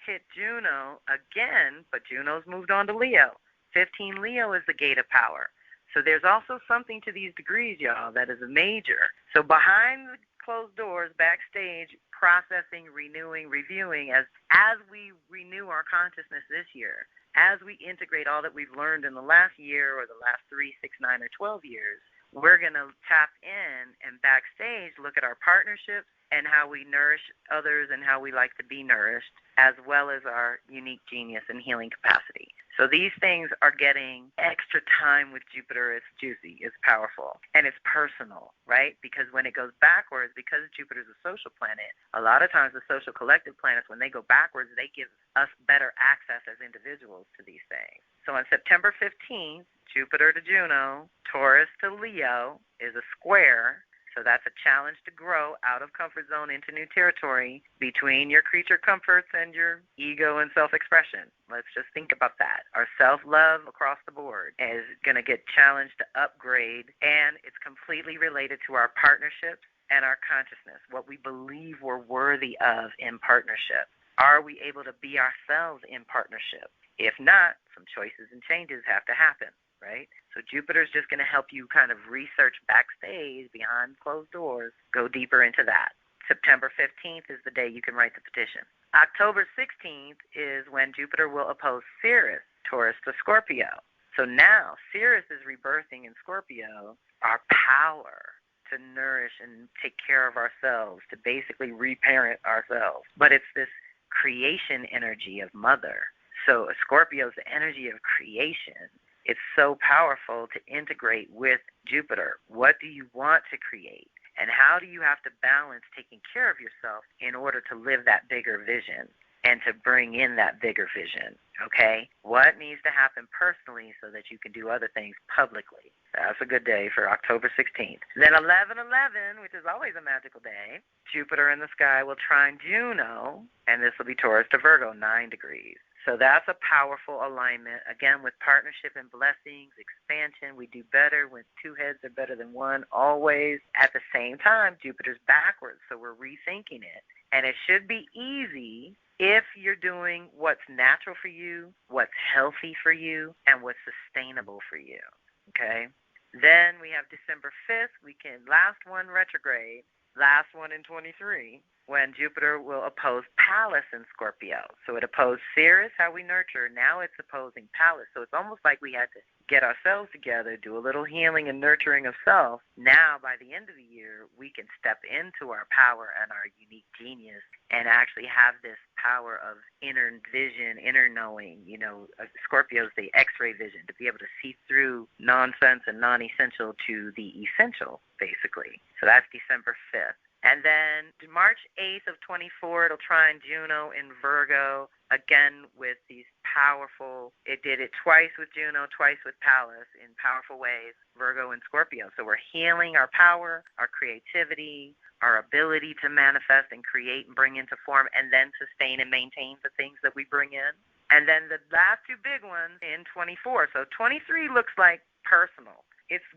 hit Juno again, but Juno's moved on to Leo. 15 Leo is the gate of power. So there's also something to these degrees, y'all, that is a major. So behind the closed doors, backstage, processing, renewing, reviewing, as we renew our consciousness this year, as we integrate all that we've learned in the last year or the last 3, 6, 9, or 12 years, we're going to tap in and backstage look at our partnerships and how we nourish others and how we like to be nourished, as well as our unique genius and healing capacity. So these things are getting extra time with Jupiter. It's juicy, it's powerful, and it's personal, right? Because when it goes backwards, because Jupiter's a social planet, a lot of times the social collective planets, when they go backwards, they give us better access as individuals to these things. So on September 15th, Jupiter to Juno, Taurus to Leo is a square. So that's a challenge to grow out of comfort zone into new territory between your creature comforts and your ego and self-expression. Let's just think about that. Our self-love across the board is going to get challenged to upgrade, and it's completely related to our partnerships and our consciousness, what we believe we're worthy of in partnership. Are we able to be ourselves in partnership? If not, some choices and changes have to happen, right? So Jupiter's just going to help you kind of research backstage, behind closed doors, go deeper into that. September 15th is the day you can write the petition. October 16th is when Jupiter will oppose Sirius, Taurus to Scorpio. So now Sirius is rebirthing in Scorpio our power to nourish and take care of ourselves, to basically reparent ourselves. But it's this creation energy of mother. So Scorpio is the energy of creation. It's so powerful to integrate with Jupiter. What do you want to create? And how do you have to balance taking care of yourself in order to live that bigger vision and to bring in that bigger vision, okay? What needs to happen personally so that you can do other things publicly? That's a good day for October 16th. Then 11/11, which is always a magical day, Jupiter in the sky will trine Juno, and this will be Taurus to Virgo, 9 degrees. So that's a powerful alignment, again, with partnership and blessings, expansion. We do better when two heads are better than one, always. At the same time, Jupiter's backwards, so we're rethinking it. And it should be easy if you're doing what's natural for you, what's healthy for you, and what's sustainable for you, okay? Then we have December 5th, last one retrograde, last one in 23, when Jupiter will oppose Pallas in Scorpio. So it opposed Ceres, how we nurture. Now it's opposing Pallas. So it's almost like we had to get ourselves together, do a little healing and nurturing of self. Now, by the end of the year, we can step into our power and our unique genius and actually have this power of inner vision, inner knowing. You know, Scorpio's the X-ray vision, to be able to see through nonsense and non-essential to the essential, basically. So that's December 5th. And then March 8th of 24, it'll trine Juno in Virgo, again with these powerful, it did it twice with Juno, twice with Pallas in powerful ways, Virgo and Scorpio. So we're healing our power, our creativity, our ability to manifest and create and bring into form and then sustain and maintain the things that we bring in. And then the last two big ones in 24. So 23 looks like personal.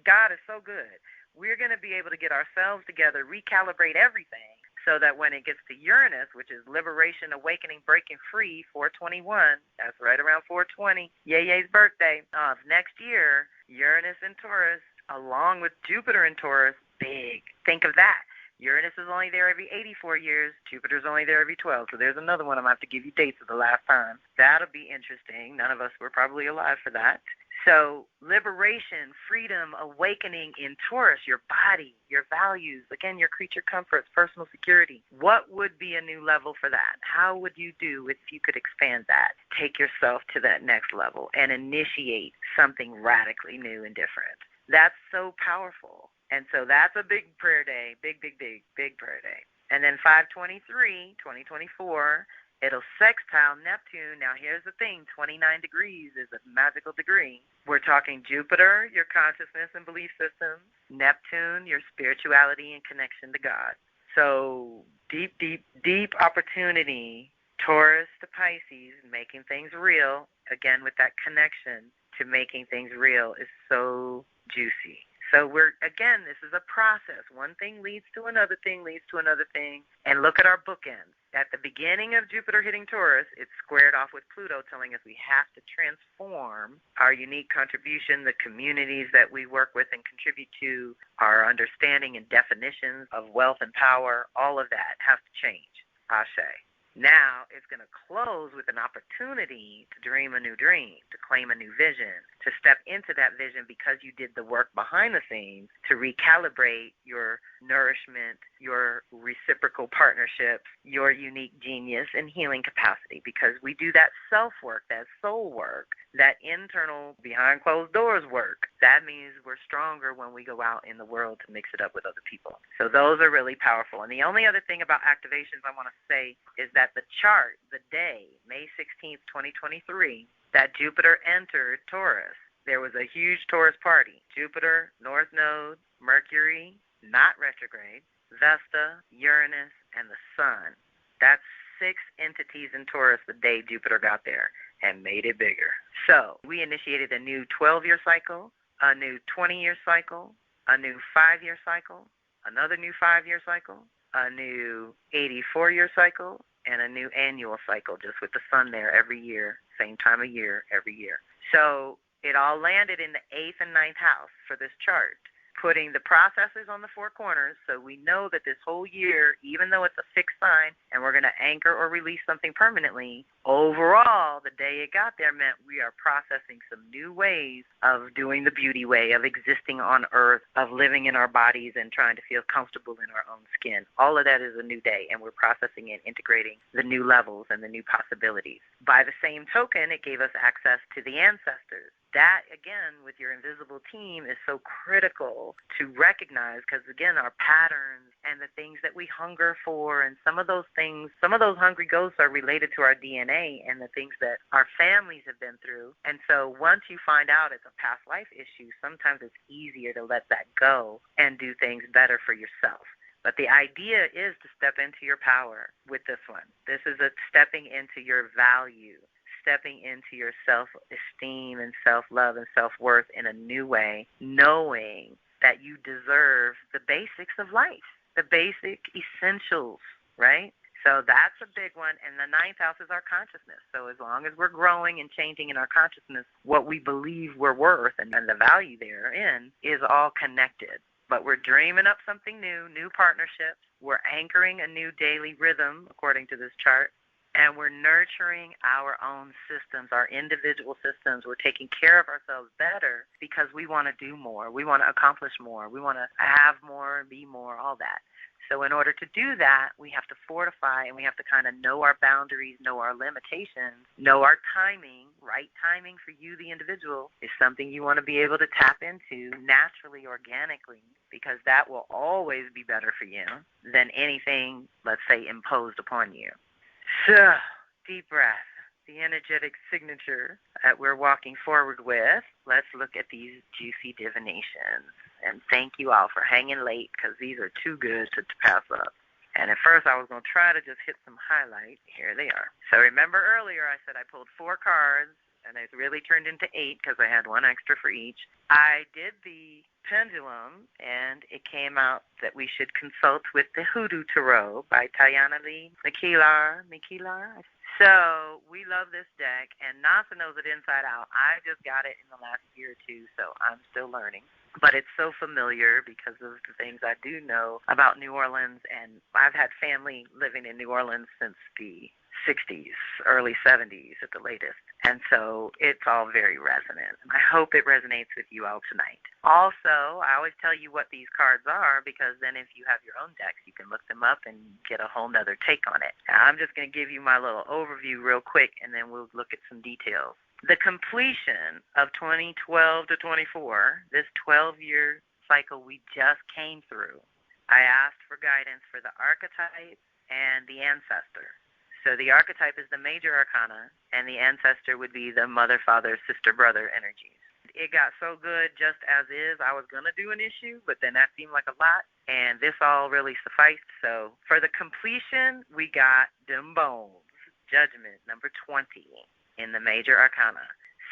God is so good. We're going to be able to get ourselves together, recalibrate everything, so that when it gets to Uranus, which is liberation, awakening, breaking free, 421, that's right around 420, Yay's birthday of next year, Uranus in Taurus, along with Jupiter in Taurus, big. Think of that. Uranus is only there every 84 years. Jupiter's only there every 12. So there's another one. I'm going to have to give you dates of the last time. That'll be interesting. None of us were probably alive for that. So liberation, freedom, awakening in Taurus, your body, your values, again, your creature comforts, personal security. What would be a new level for that? How would you do if you could expand that? Take yourself to that next level and initiate something radically new and different. That's so powerful. And so that's a big prayer day, big prayer day. And then 5/23, 2024, it'll sextile Neptune. Now, here's the thing. 29 degrees is a magical degree. We're talking Jupiter, your consciousness and belief systems. Neptune, your spirituality and connection to God. So deep opportunity. Taurus to Pisces, making things real. Again, with that connection to making things real is so juicy. So this is a process. One thing leads to another thing, leads to another thing. And look at our bookends. At the beginning of Jupiter hitting Taurus, it's squared off with Pluto, telling us we have to transform our unique contribution, the communities that we work with and contribute to, our understanding and definitions of wealth and power. All of that has to change. Ashe. Now it's going to close with an opportunity to dream a new dream, to claim a new vision, to step into that vision because you did the work behind the scenes to recalibrate your nourishment, your reciprocal partnerships, your unique genius and healing capacity, because we do that self-work, that soul work, that internal behind closed doors work. That means we're stronger when we go out in the world to mix it up with other people. So those are really powerful. And the only other thing about activations I want to say is that the chart, the day, May 16th, 2023, that Jupiter entered Taurus, there was a huge Taurus party. Jupiter, North Node, Mercury, not retrograde, Vesta, Uranus, and the Sun. That's 6 entities in Taurus the day Jupiter got there and made it bigger. So we initiated a new 12-year cycle, a new 20-year cycle, a new 5-year cycle, another new 5-year cycle, a new 84-year cycle, and a new annual cycle, just with the Sun there every year, same time of year, every year. So it all landed in the 8th and 9th house for this chart, putting the processes on the 4 corners, so we know that this whole year, even though it's a fixed sign and we're going to anchor or release something permanently, overall, the day it got there meant we are processing some new ways of doing the beauty way, of existing on Earth, of living in our bodies and trying to feel comfortable in our own skin. All of that is a new day, and we're processing and integrating the new levels and the new possibilities. By the same token, it gave us access to the ancestors. That, again, with your invisible team is so critical to recognize because, again, our patterns and the things that we hunger for and some of those things, some of those hungry ghosts are related to our DNA and the things that our families have been through. And so once you find out it's a past life issue, sometimes it's easier to let that go and do things better for yourself. But the idea is to step into your power with this one. This is a stepping into your value, stepping into your self-esteem and self-love and self-worth in a new way, knowing that you deserve the basics of life, the basic essentials, right? So that's a big one. And the 9th house is our consciousness. So as long as we're growing and changing in our consciousness, what we believe we're worth and the value therein is all connected. But we're dreaming up something new partnerships. We're anchoring a new daily rhythm, according to this chart. And we're nurturing our own systems, our individual systems. We're taking care of ourselves better because we want to do more. We want to accomplish more. We want to have more, be more, all that. So in order to do that, we have to fortify and we have to kind of know our boundaries, know our limitations, know our timing. Right timing for you, the individual, is something you want to be able to tap into naturally, organically, because that will always be better for you than anything, let's say, imposed upon you. So, deep breath, the energetic signature that we're walking forward with. Let's look at these juicy divinations. And thank you all for hanging late because these are too good to pass up. And at first I was going to try to just hit some highlights. Here they are. So remember earlier I said I pulled 4 cards, and it really turned into 8 because I had 1 extra for each. I did the pendulum, and it came out that we should consult with the Hoodoo Tarot by Tayana Lee Mikilar. So we love this deck, and Nasa knows it inside out. I just got it in the last year or 2, so I'm still learning. But it's so familiar because of the things I do know about New Orleans, and I've had family living in New Orleans since the 60s, early 70s at the latest. And so it's all very resonant. And I hope it resonates with you all tonight. Also, I always tell you what these cards are because then if you have your own decks, you can look them up and get a whole nother take on it. Now, I'm just going to give you my little overview real quick, and then we'll look at some details. The completion of 2012 to 24, this 12-year cycle we just came through, I asked for guidance for the archetype and the ancestor. So the archetype is the major arcana, and the ancestor would be the mother, father, sister, brother energies. It got so good just as is. I was going to do an issue, but then that seemed like a lot, and this all really sufficed. So for the completion, we got them bones, judgment, number 20 in the major arcana.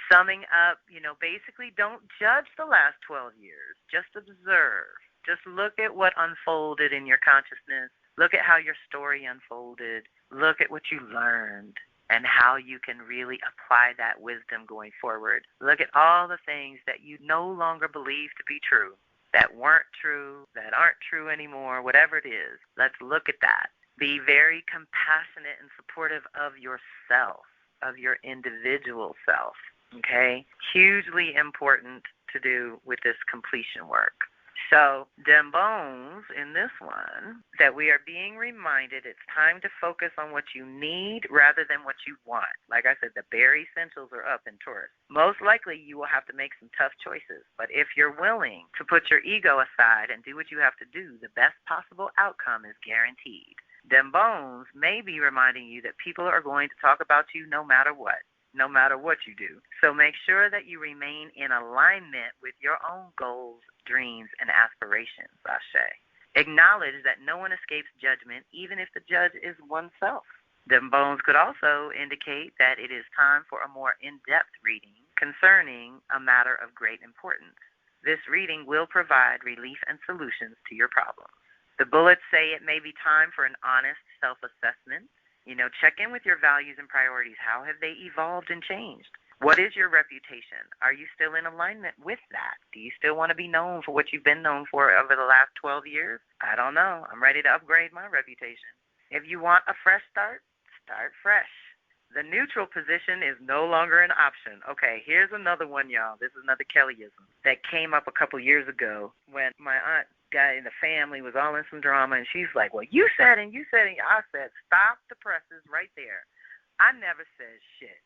Summing up, basically don't judge the last 12 years. Just observe. Just look at what unfolded in your consciousness. Look at how your story unfolded. Look at what you learned and how you can really apply that wisdom going forward. Look at all the things that you no longer believe to be true, that weren't true, that aren't true anymore, whatever it is. Let's look at that. Be very compassionate and supportive of yourself, of your individual self, okay? Hugely important to do with this completion work. So, them bones in this one, that we are being reminded it's time to focus on what you need rather than what you want. Like I said, the bare essentials are up in Taurus. Most likely you will have to make some tough choices, but if you're willing to put your ego aside and do what you have to do, the best possible outcome is guaranteed. Them bones may be reminding you that people are going to talk about you no matter what. no matter what you do. So make sure that you remain in alignment with your own goals, dreams, and aspirations, Ashe. Acknowledge that no one escapes judgment, even if the judge is oneself. Them bones could also indicate that it is time for a more in-depth reading concerning a matter of great importance. This reading will provide relief and solutions to your problems. The bullets say it may be time for an honest self-assessment. Check in with your values and priorities. How have they evolved and changed? What is your reputation? Are you still in alignment with that? Do you still want to be known for what you've been known for over the last 12 years? I don't know. I'm ready to upgrade my reputation. If you want a fresh start, start fresh. The neutral position is no longer an option. Okay, here's another one, y'all. This is another Kellyism that came up a couple years ago when my aunt guy in the family was all in some drama, and she's like, well, you said, and I said, stop the presses right there. I never said shit.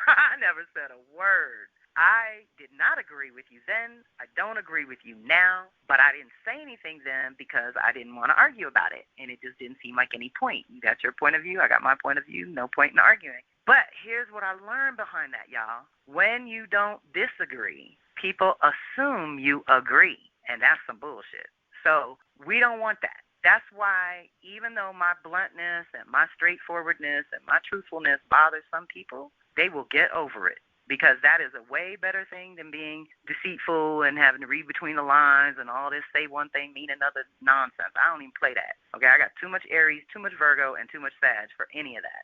I never said a word. I did not agree with you then. I don't agree with you now, but I didn't say anything then because I didn't want to argue about it, and it just didn't seem like any point. You got your point of view, I got my point of view, no point in arguing. But here's what I learned behind that, y'all. When you don't disagree, people assume you agree, and that's some bullshit. So we don't want that. That's why even though my bluntness and my straightforwardness and my truthfulness bothers some people, they will get over it. Because that is a way better thing than being deceitful and having to read between the lines and all this say one thing, mean another nonsense. I don't even play that. Okay, I got too much Aries, too much Virgo, and too much Sag for any of that.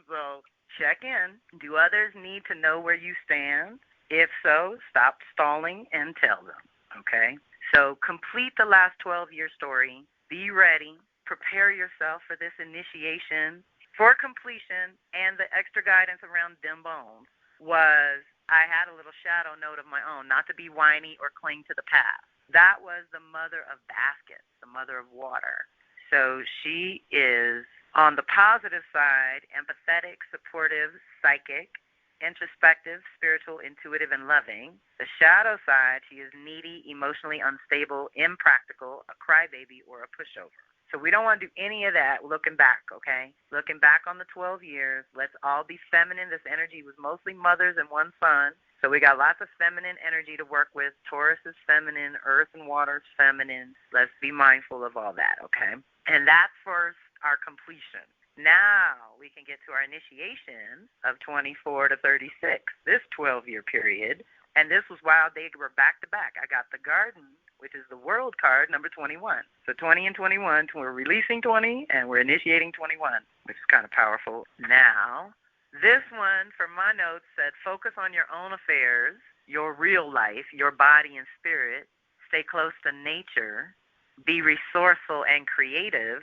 So check in. Do others need to know where you stand? If so, stop stalling and tell them. Okay? So complete the last 12-year story. Be ready. Prepare yourself for this initiation. For completion and the extra guidance around dim bones was I had a little shadow note of my own, not to be whiny or cling to the past. That was the mother of baskets, the mother of water. So she is, on the positive side, empathetic, supportive, psychic, introspective, spiritual, intuitive, and loving. The shadow side, she is needy, emotionally unstable, impractical, a crybaby, or a pushover. So we don't want to do any of that looking back, okay? Looking back on the 12 years, let's all be feminine. This energy was mostly mothers and one son. So we got lots of feminine energy to work with. Taurus is feminine. Earth and water is feminine. Let's be mindful of all that, okay? And that's for our completion. Now we can get to our initiation of 24 to 36, this 12-year period. And this was while they were back-to-back. I got the Garden, which is the World card, number 21. So 20 and 21, we're releasing 20, and we're initiating 21, which is kind of powerful. Now, this one, from my notes, said focus on your own affairs, your real life, your body and spirit, stay close to nature, be resourceful and creative,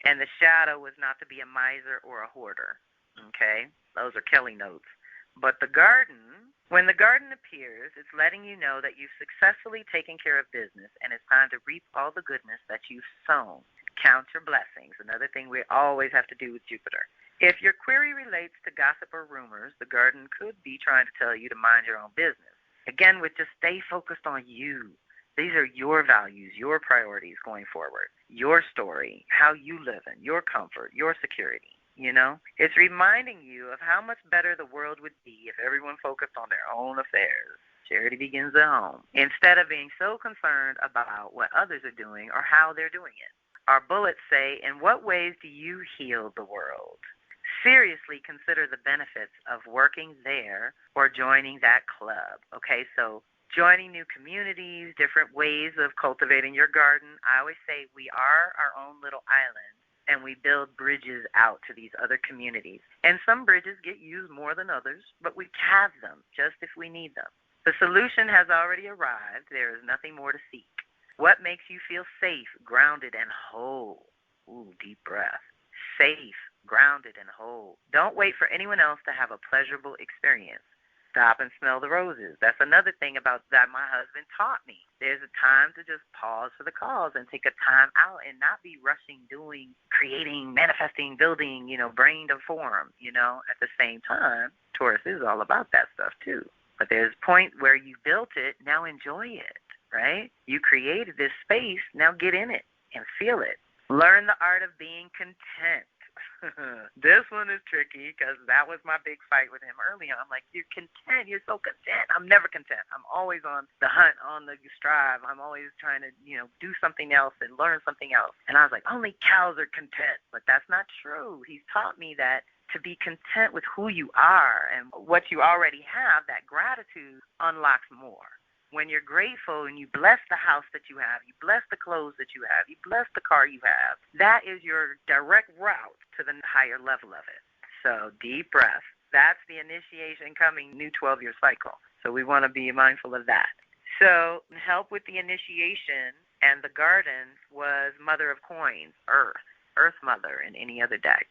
and the shadow was not to be a miser or a hoarder. Okay? Those are Kelly notes. But the Garden, when the Garden appears, it's letting you know that you've successfully taken care of business and it's time to reap all the goodness that you've sown. Count your blessings, another thing we always have to do with Jupiter. If your query relates to gossip or rumors, the Garden could be trying to tell you to mind your own business. Again, with just stay focused on you. These are your values, your priorities going forward, your story, how you live in, your comfort, your security. You know, it's reminding you of how much better the world would be if everyone focused on their own affairs. Charity begins at home. Instead of being so concerned about what others are doing or how they're doing it. Our bullets say, in what ways do you heal the world? Seriously consider the benefits of working there or joining that club. Okay, so joining new communities, different ways of cultivating your garden. I always say we are our own little island. And we build bridges out to these other communities. And some bridges get used more than others, but we have them just if we need them. The solution has already arrived. There is nothing more to seek. What makes you feel safe, grounded, and whole? Ooh, deep breath. Safe, grounded, and whole. Don't wait for anyone else to have a pleasurable experience. Stop and smell the roses. That's another thing about that my husband taught me. There's a time to just pause for the cause and take a time out and not be rushing, doing, creating, manifesting, building, brain to form, At the same time, Taurus is all about that stuff too. But there's a point where you built it, now enjoy it, right? You created this space, now get in it and feel it. Learn the art of being content. This one is tricky because that was my big fight with him early on. I'm like, you're content. You're so content. I'm never content. I'm always on the hunt, on the strive. I'm always trying to, do something else and learn something else. And I was like, only cows are content. But that's not true. He's taught me that to be content with who you are and what you already have, that gratitude unlocks more. When you're grateful and you bless the house that you have, you bless the clothes that you have, you bless the car you have, that is your direct route to the higher level of it. So deep breath. That's the initiation coming new 12-year cycle. So we want to be mindful of that. So help with the initiation and the gardens was Mother of Coins, Earth Mother in any other deck.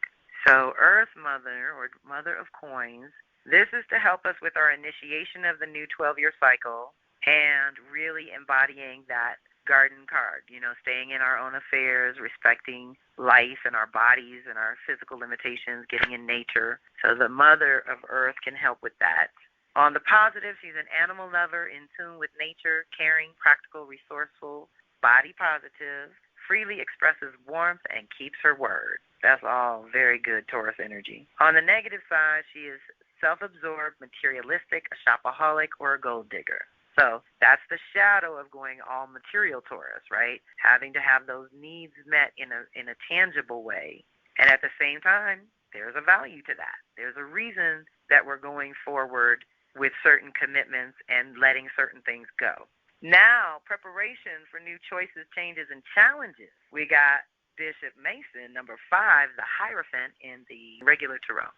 So Earth Mother or Mother of Coins, this is to help us with our initiation of the new 12-year cycle and really embodying that garden card, staying in our own affairs, respecting life and our bodies and our physical limitations, getting in nature. So the Mother of Earth can help with that. On the positive, she's an animal lover, in tune with nature, caring, practical, resourceful, body positive, freely expresses warmth, and keeps her word. That's all very good Taurus energy. On the negative side, she is self-absorbed, materialistic, a shopaholic, or a gold digger. So that's the shadow of going all material Taurus, right? Having to have those needs met in a tangible way. And at the same time, there's a value to that. There's a reason that we're going forward with certain commitments and letting certain things go. Now, preparation for new choices, changes, and challenges. We got Bishop Mason, number 5, the Hierophant in the regular tarot.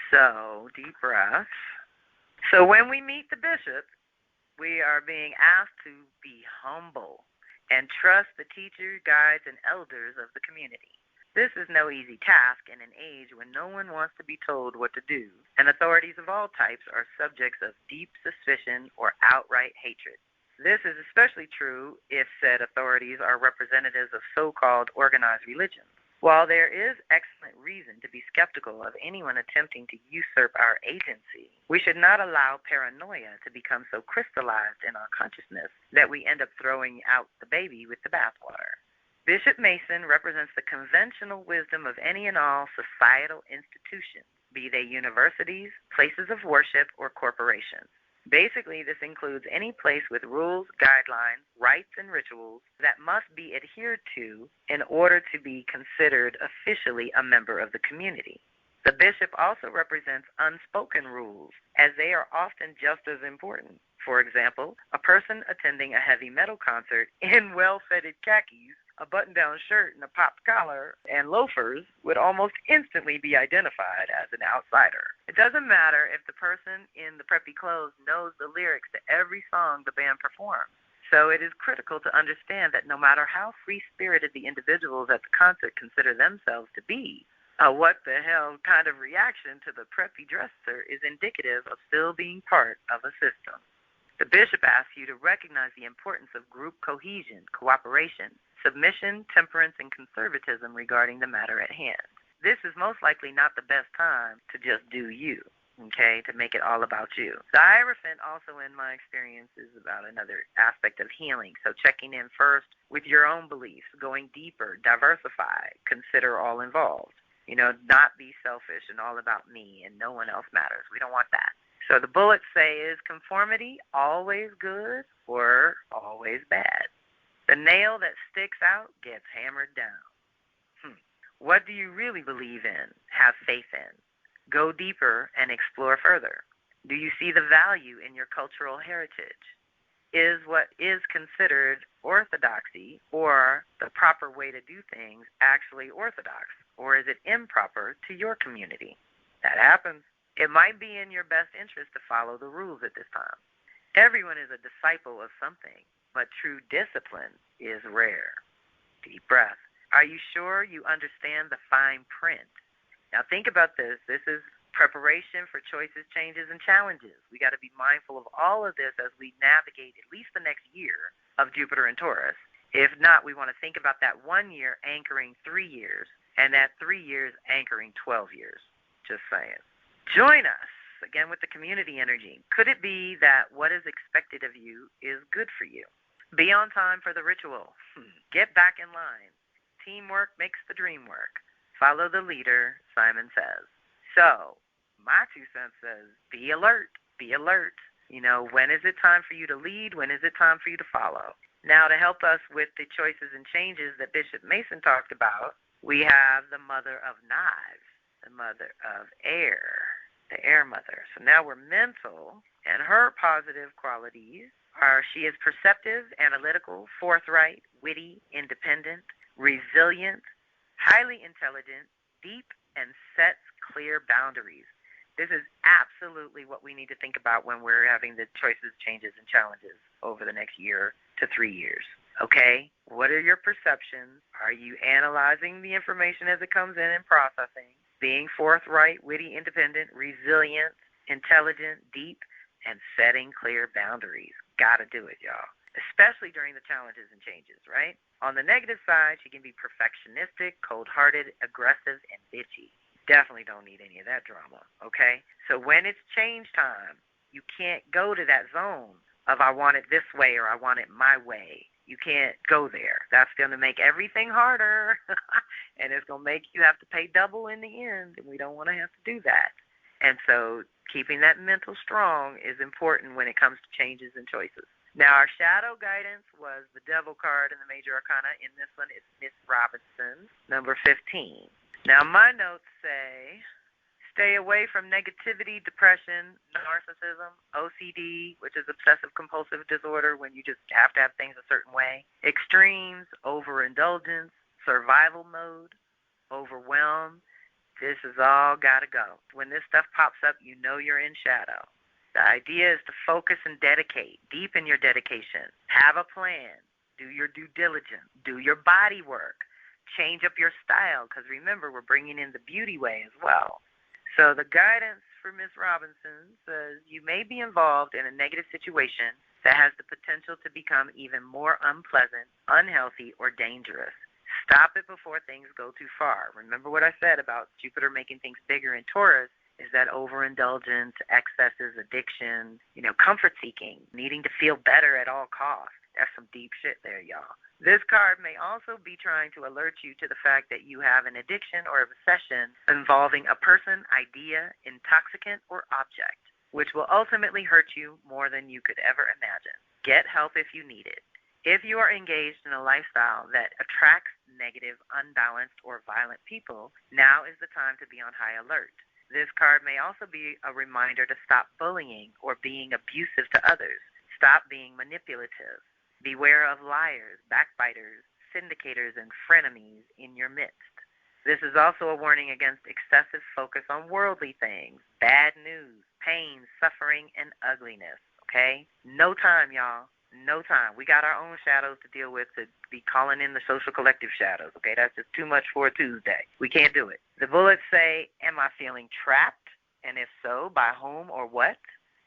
So, deep breath. So when we meet the bishop, we are being asked to be humble and trust the teachers, guides, and elders of the community. This is no easy task in an age when no one wants to be told what to do, and authorities of all types are subjects of deep suspicion or outright hatred. This is especially true if said authorities are representatives of so-called organized religions. While there is excellent reason to be skeptical of anyone attempting to usurp our agency, we should not allow paranoia to become so crystallized in our consciousness that we end up throwing out the baby with the bathwater. Bishop Mason represents the conventional wisdom of any and all societal institutions, be they universities, places of worship, or corporations. Basically, this includes any place with rules, guidelines, rites, and rituals that must be adhered to in order to be considered officially a member of the community. The bishop also represents unspoken rules, as they are often just as important. For example, a person attending a heavy metal concert in well-fitted khakis, a button-down shirt, and a popped collar, and loafers would almost instantly be identified as an outsider. It doesn't matter if the person in the preppy clothes knows the lyrics to every song the band performs. So it is critical to understand that no matter how free-spirited the individuals at the concert consider themselves to be, what the hell kind of reaction to the preppy dresser is indicative of still being part of a system. The bishop asks you to recognize the importance of group cohesion, cooperation, submission, temperance, and conservatism regarding the matter at hand. This is most likely not the best time to just do you, okay, to make it all about you. The Hierophant also, in my experience, is about another aspect of healing. So checking in first with your own beliefs, going deeper, diversify, consider all involved. Not be selfish and all about me and no one else matters. We don't want that. So the bullets say, is conformity always good or always bad? The nail that sticks out gets hammered down. What do you really believe in, have faith in? Go deeper and explore further. Do you see the value in your cultural heritage? Is what is considered orthodoxy or the proper way to do things actually orthodox, or is it improper to your community? That happens. It might be in your best interest to follow the rules at this time. Everyone is a disciple of something, but true discipline is rare. Deep breath. Are you sure you understand the fine print? Now think about this. This is preparation for choices, changes, and challenges. We got to be mindful of all of this as we navigate at least the next year of Jupiter and Taurus. If not, we want to think about that 1 year anchoring 3 years, and that 3 years anchoring 12 years. Just saying. Join us, again, with the community energy. Could it be that what is expected of you is good for you? Be on time for the ritual. Get back in line. Teamwork makes the dream work. follow the leader, Simon says. So my 2 cents says, be alert, be alert. When is it time for you to lead? When is it time for you to follow? Now, to help us with the choices and changes that Bishop Mason talked about, we have the mother of knives, the mother of air, the air mother. So now we're mental, and her positive qualities are she is perceptive, analytical, forthright, witty, independent, resilient, highly intelligent, deep, and sets clear boundaries. This is absolutely what we need to think about when we're having the choices, changes, and challenges over the next year to 3 years. Okay? What are your perceptions? Are you analyzing the information as it comes in and processing? Being forthright, witty, independent, resilient, intelligent, deep, and setting clear boundaries. Got to do it, y'all. Especially during the challenges and changes, right? On the negative side, she can be perfectionistic, cold-hearted, aggressive, and bitchy. Definitely don't need any of that drama, okay? So when it's change time, you can't go to that zone of I want it this way or I want it my way. You can't go there. That's going to make everything harder, and it's going to make you have to pay double in the end, and we don't want to have to do that. And so keeping that mental strong is important when it comes to changes and choices. Now, our shadow guidance was the Devil card in the Major Arcana. In this one, it's Miss Robinson's, number 15. Now, my notes say, stay away from negativity, depression, narcissism, OCD, which is obsessive-compulsive disorder when you just have to have things a certain way, extremes, overindulgence, survival mode, overwhelm. This is all got to go. When this stuff pops up, you know you're in shadow. The idea is to focus and dedicate, deepen your dedication, have a plan, do your due diligence, do your body work. Change up your style, because remember, we're bringing in the beauty way as well. So the guidance for Miss Robinson says you may be involved in a negative situation that has the potential to become even more unpleasant, unhealthy, or dangerous. Stop it before things go too far. Remember what I said about Jupiter making things bigger in Taurus is that overindulgence, excesses, addiction, comfort seeking, needing to feel better at all costs. That's some deep shit there, y'all. This card may also be trying to alert you to the fact that you have an addiction or obsession involving a person, idea, intoxicant, or object, which will ultimately hurt you more than you could ever imagine. Get help if you need it. If you are engaged in a lifestyle that attracts negative, unbalanced, or violent people, now is the time to be on high alert. This card may also be a reminder to stop bullying or being abusive to others. Stop being manipulative. Beware of liars, backbiters, syndicators, and frenemies in your midst. This is also a warning against excessive focus on worldly things, bad news, pain, suffering, and ugliness, okay? No time, y'all. No time. We got our own shadows to deal with to be calling in the social collective shadows, okay? That's just too much for a Tuesday. We can't do it. The bullets say, am I feeling trapped? And if so, by whom or what?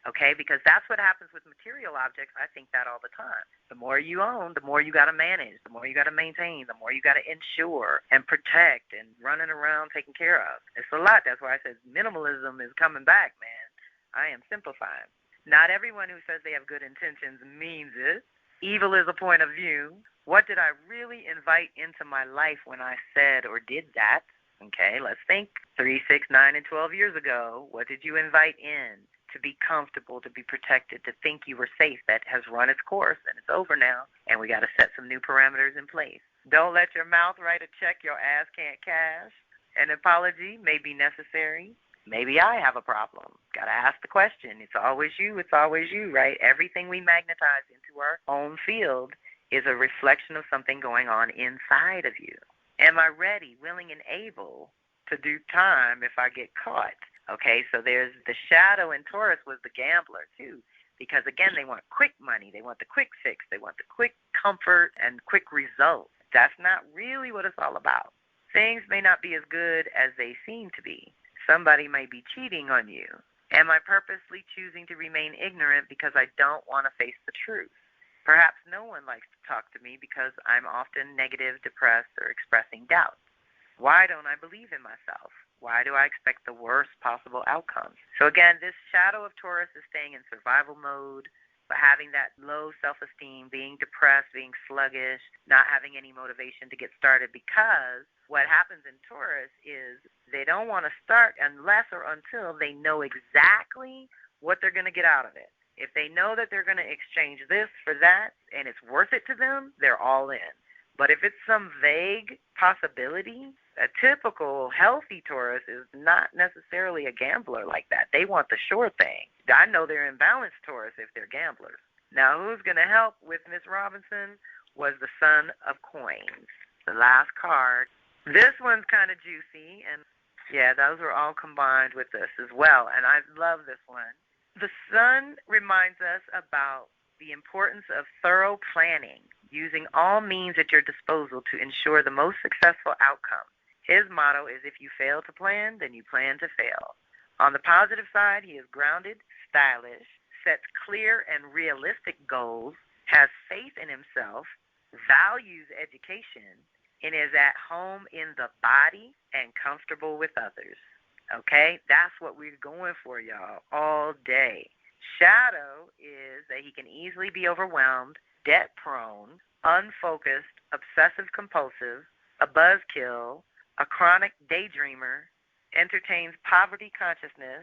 Okay, because that's what happens with material objects. I think that all the time. The more you own, the more you got to manage, the more you got to maintain, the more you got to insure and protect and running around taking care of. It's a lot. That's why I said minimalism is coming back, man. I am simplifying. Not everyone who says they have good intentions means it. Evil is a point of view. What did I really invite into my life when I said or did that? Okay, let's think. 3, 6, 9, and 12 years ago, what did you invite in? To be comfortable, to be protected, to think you were safe. That has run its course, and it's over now, and we got to set some new parameters in place. Don't let your mouth write a check your ass can't cash. An apology may be necessary. Maybe I have a problem. Got to ask the question. It's always you, right? Everything we magnetize into our own field is a reflection of something going on inside of you. Am I ready, willing, and able to do time if I get caught? Okay, so there's the shadow in Taurus was the gambler, too, because, again, they want quick money. They want the quick fix. They want the quick comfort and quick results. That's not really what it's all about. Things may not be as good as they seem to be. Somebody may be cheating on you. Am I purposely choosing to remain ignorant because I don't want to face the truth? Perhaps no one likes to talk to me because I'm often negative, depressed, or expressing doubt. Why don't I believe in myself? Why do I expect the worst possible outcomes? So again, this shadow of Taurus is staying in survival mode, having that low self-esteem, being depressed, being sluggish, not having any motivation to get started, because what happens in Taurus is they don't want to start unless or until they know exactly what they're going to get out of it. If they know that they're going to exchange this for that and it's worth it to them, they're all in. But if it's some vague possibility, a typical healthy Taurus is not necessarily a gambler like that. They want the sure thing. I know they're imbalanced Taurus if they're gamblers. Now, who's going to help with Miss Robinson was the Son of Coins, the last card. This one's kind of juicy, and yeah, those were all combined with this as well, and I love this one. The Sun reminds us about the importance of thorough planning, using all means at your disposal to ensure the most successful outcome. His motto is, if you fail to plan, then you plan to fail. On the positive side, he is grounded, stylish, sets clear and realistic goals, has faith in himself, values education, and is at home in the body and comfortable with others. Okay? That's what we're going for, y'all, all day. Shadow is that he can easily be overwhelmed, debt-prone, unfocused, obsessive-compulsive, a buzzkill, a chronic daydreamer, entertains poverty consciousness,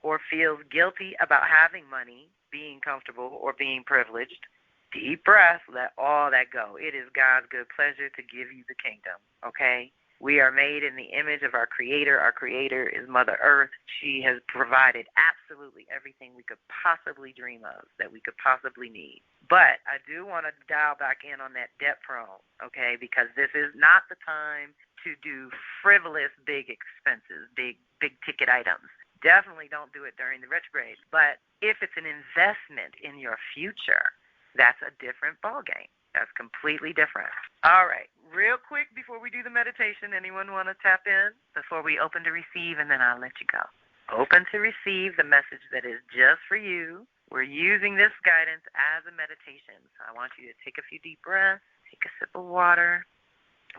or feels guilty about having money, being comfortable, or being privileged. Deep breath, let all that go. It is God's good pleasure to give you the kingdom, okay? We are made in the image of our Creator. Our Creator is Mother Earth. She has provided absolutely everything we could possibly dream of, that we could possibly need. But I do want to dial back in on that debt prone, okay, because this is not the time to do frivolous big expenses, big ticket items. Definitely don't do it during the retrograde. But if it's an investment in your future, that's a different ballgame. That's completely different. All right. Real quick before we do the meditation, anyone want to tap in before we open to receive, and then I'll let you go. Open to receive the message that is just for you. We're using this guidance as a meditation. So I want you to take a few deep breaths, take a sip of water,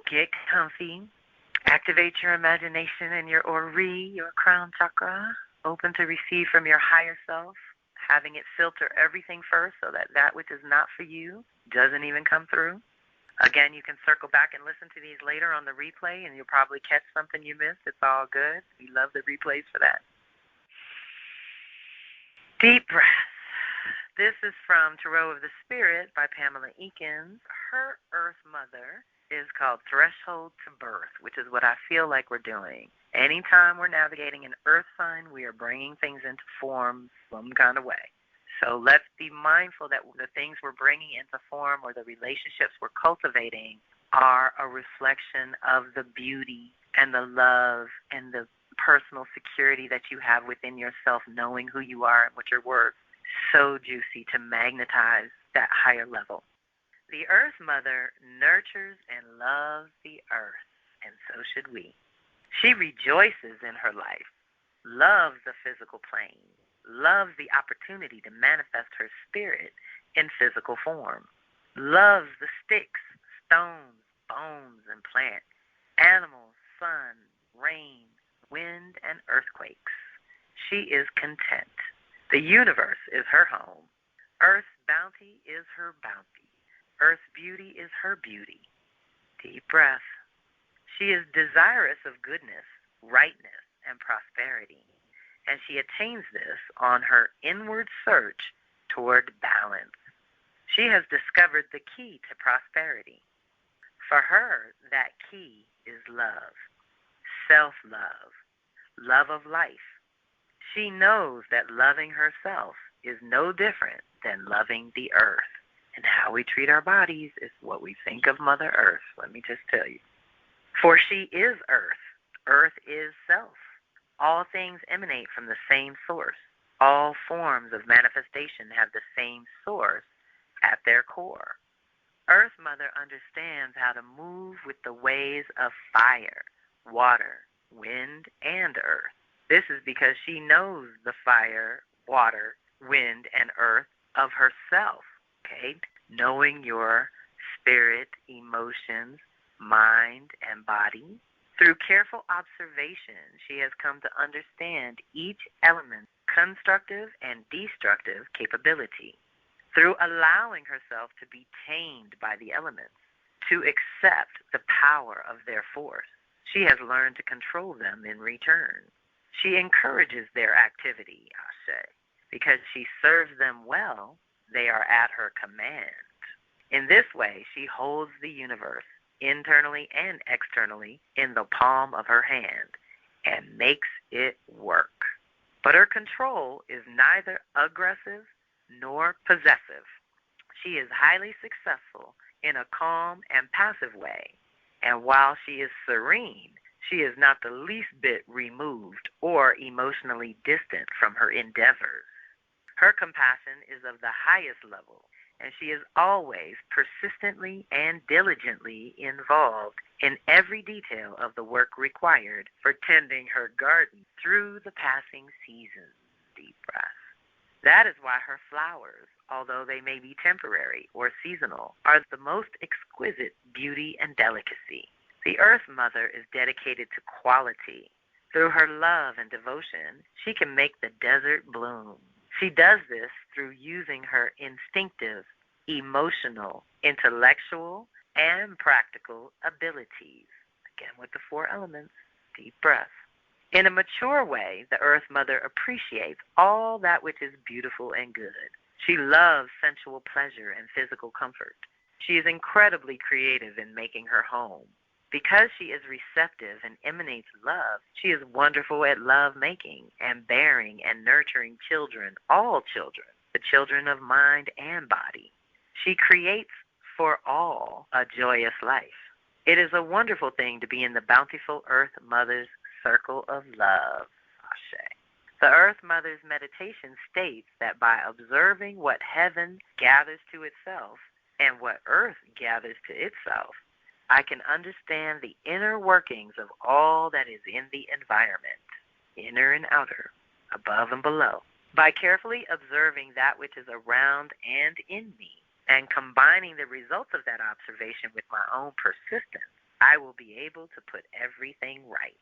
get comfy, activate your imagination and your Ori, your crown chakra. Open to receive from your higher self, having it filter everything first so that that which is not for you doesn't even come through. Again, you can circle back and listen to these later on the replay, and you'll probably catch something you missed. It's all good. We love the replays for that. Deep breath. This is from Tarot of the Spirit by Pamela Eakins. Her Earth Mother is called Threshold to Birth, which is what I feel like we're doing. Anytime we're navigating an Earth sign, we are bringing things into form some kind of way. So let's be mindful that the things we're bringing into form or the relationships we're cultivating are a reflection of the beauty and the love and the personal security that you have within yourself, knowing who you are and what you're worth. So juicy to magnetize that higher level. The Earth Mother nurtures and loves the earth, and so should we. She rejoices in her life, loves the physical plane, loves the opportunity to manifest her spirit in physical form, loves the sticks, stones, bones, and plants, animals, sun, rain, wind, and earthquakes. She is content. The universe is her home. Earth's bounty is her bounty. Earth's beauty is her beauty. Deep breath. She is desirous of goodness, rightness, and prosperity, and she attains this on her inward search toward balance. She has discovered the key to prosperity. For her, that key is love, self-love, love of life. She knows that loving herself is no different than loving the earth. And how we treat our bodies is what we think of Mother Earth, let me just tell you. For she is earth. Earth is self. All things emanate from the same source. All forms of manifestation have the same source at their core. Earth Mother understands how to move with the ways of fire, water, wind, and earth. This is because she knows the fire, water, wind, and earth of herself, okay? Knowing your spirit, emotions, mind, and body. Through careful observation, she has come to understand each element's constructive and destructive capability. through allowing herself to be tamed by the elements, to accept the power of their force. She has learned to control them in return. She encourages their activity, Ashe. Because she serves them well, they are at her command. In this way, she holds the universe, internally and externally, in the palm of her hand and makes it work. But her control is neither aggressive nor possessive. She is highly successful in a calm and passive way, and while she is serene, she is not the least bit removed or emotionally distant from her endeavors. Her compassion is of the highest level, and she is always persistently and diligently involved in every detail of the work required for tending her garden through the passing seasons. Deep breath. That is why her flowers, although they may be temporary or seasonal, are the most exquisite beauty and delicacy. The Earth Mother is dedicated to quality. Through her love and devotion, she can make the desert bloom. She does this through using her instinctive, emotional, intellectual, and practical abilities. Again, with the 4 elements. Deep breath. In a mature way, the Earth Mother appreciates all that which is beautiful and good. She loves sensual pleasure and physical comfort. She is incredibly creative in making her home. Because she is receptive and emanates love, she is wonderful at love-making and bearing and nurturing children, all children, the children of mind and body. She creates for all a joyous life. It is a wonderful thing to be in the bountiful Earth Mother's circle of love. Ashe. The Earth Mother's meditation states that by observing what heaven gathers to itself and what earth gathers to itself, I can understand the inner workings of all that is in the environment, inner and outer, above and below. By carefully observing that which is around and in me, and combining the results of that observation with my own persistence, I will be able to put everything right.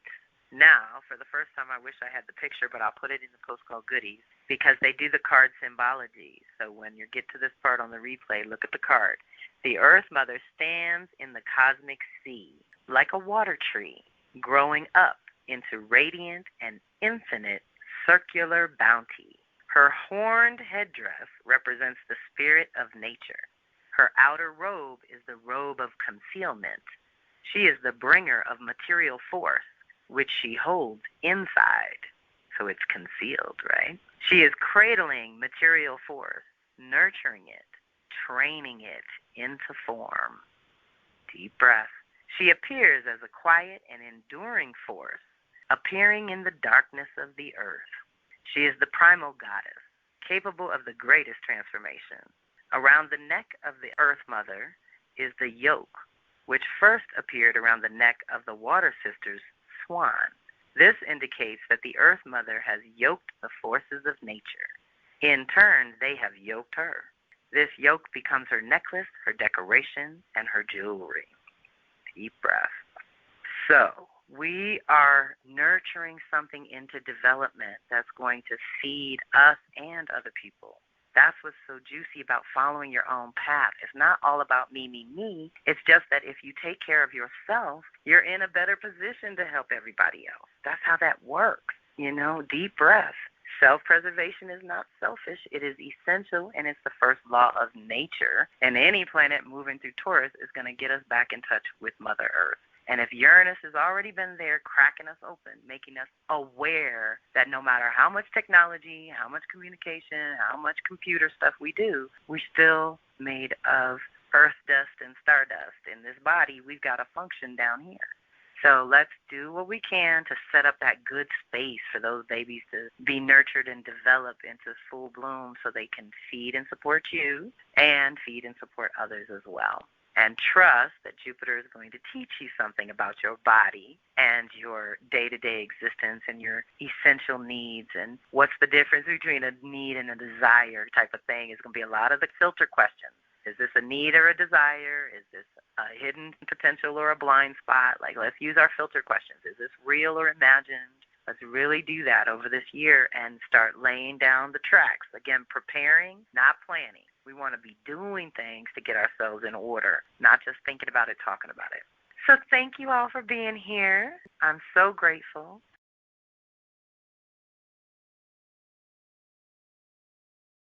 Now, for the first time, I wish I had the picture, but I'll put it in the post called Goodies, because they do the card symbology. So when you get to this part on the replay, look at the card. The Earth Mother stands in the cosmic sea, like a water tree, growing up into radiant and infinite circular bounty. Her horned headdress represents the spirit of nature. Her outer robe is the robe of concealment. She is the bringer of material force, which she holds inside. So it's concealed, right? She is cradling material force, nurturing it, training it into form. Deep breath. She appears as a quiet and enduring force, appearing in the darkness of the earth. She is the primal goddess, capable of the greatest transformation. Around the neck of the Earth Mother is the yoke, which first appeared around the neck of the water sisters, Swan. This indicates that the Earth Mother has yoked the forces of nature. In turn, they have yoked her. This yoke becomes her necklace, her decoration, and her jewelry. Deep breath. So, we are nurturing something into development that's going to feed us and other people. That's what's so juicy about following your own path. It's not all about me, me, me. It's just that if you take care of yourself, you're in a better position to help everybody else. That's how that works. You know, deep breath. Self-preservation is not selfish. It is essential, and it's the first law of nature. And any planet moving through Taurus is going to get us back in touch with Mother Earth. And if Uranus has already been there cracking us open, making us aware that no matter how much technology, how much communication, how much computer stuff we do, we're still made of earth dust and stardust. In this body, we've got to function down here. So let's do what we can to set up that good space for those babies to be nurtured and develop into full bloom so they can feed and support you and feed and support others as well. And trust that Jupiter is going to teach you something about your body and your day-to-day existence and your essential needs and what's the difference between a need and a desire type of thing. Is going to be a lot of the filter questions. Is this a need or a desire? Is this a hidden potential or a blind spot? Like, let's use our filter questions. Is this real or imagined? Let's really do that over this year and start laying down the tracks. Again, preparing, not planning. We want to be doing things to get ourselves in order, not just thinking about it, talking about it. So thank you all for being here. I'm so grateful.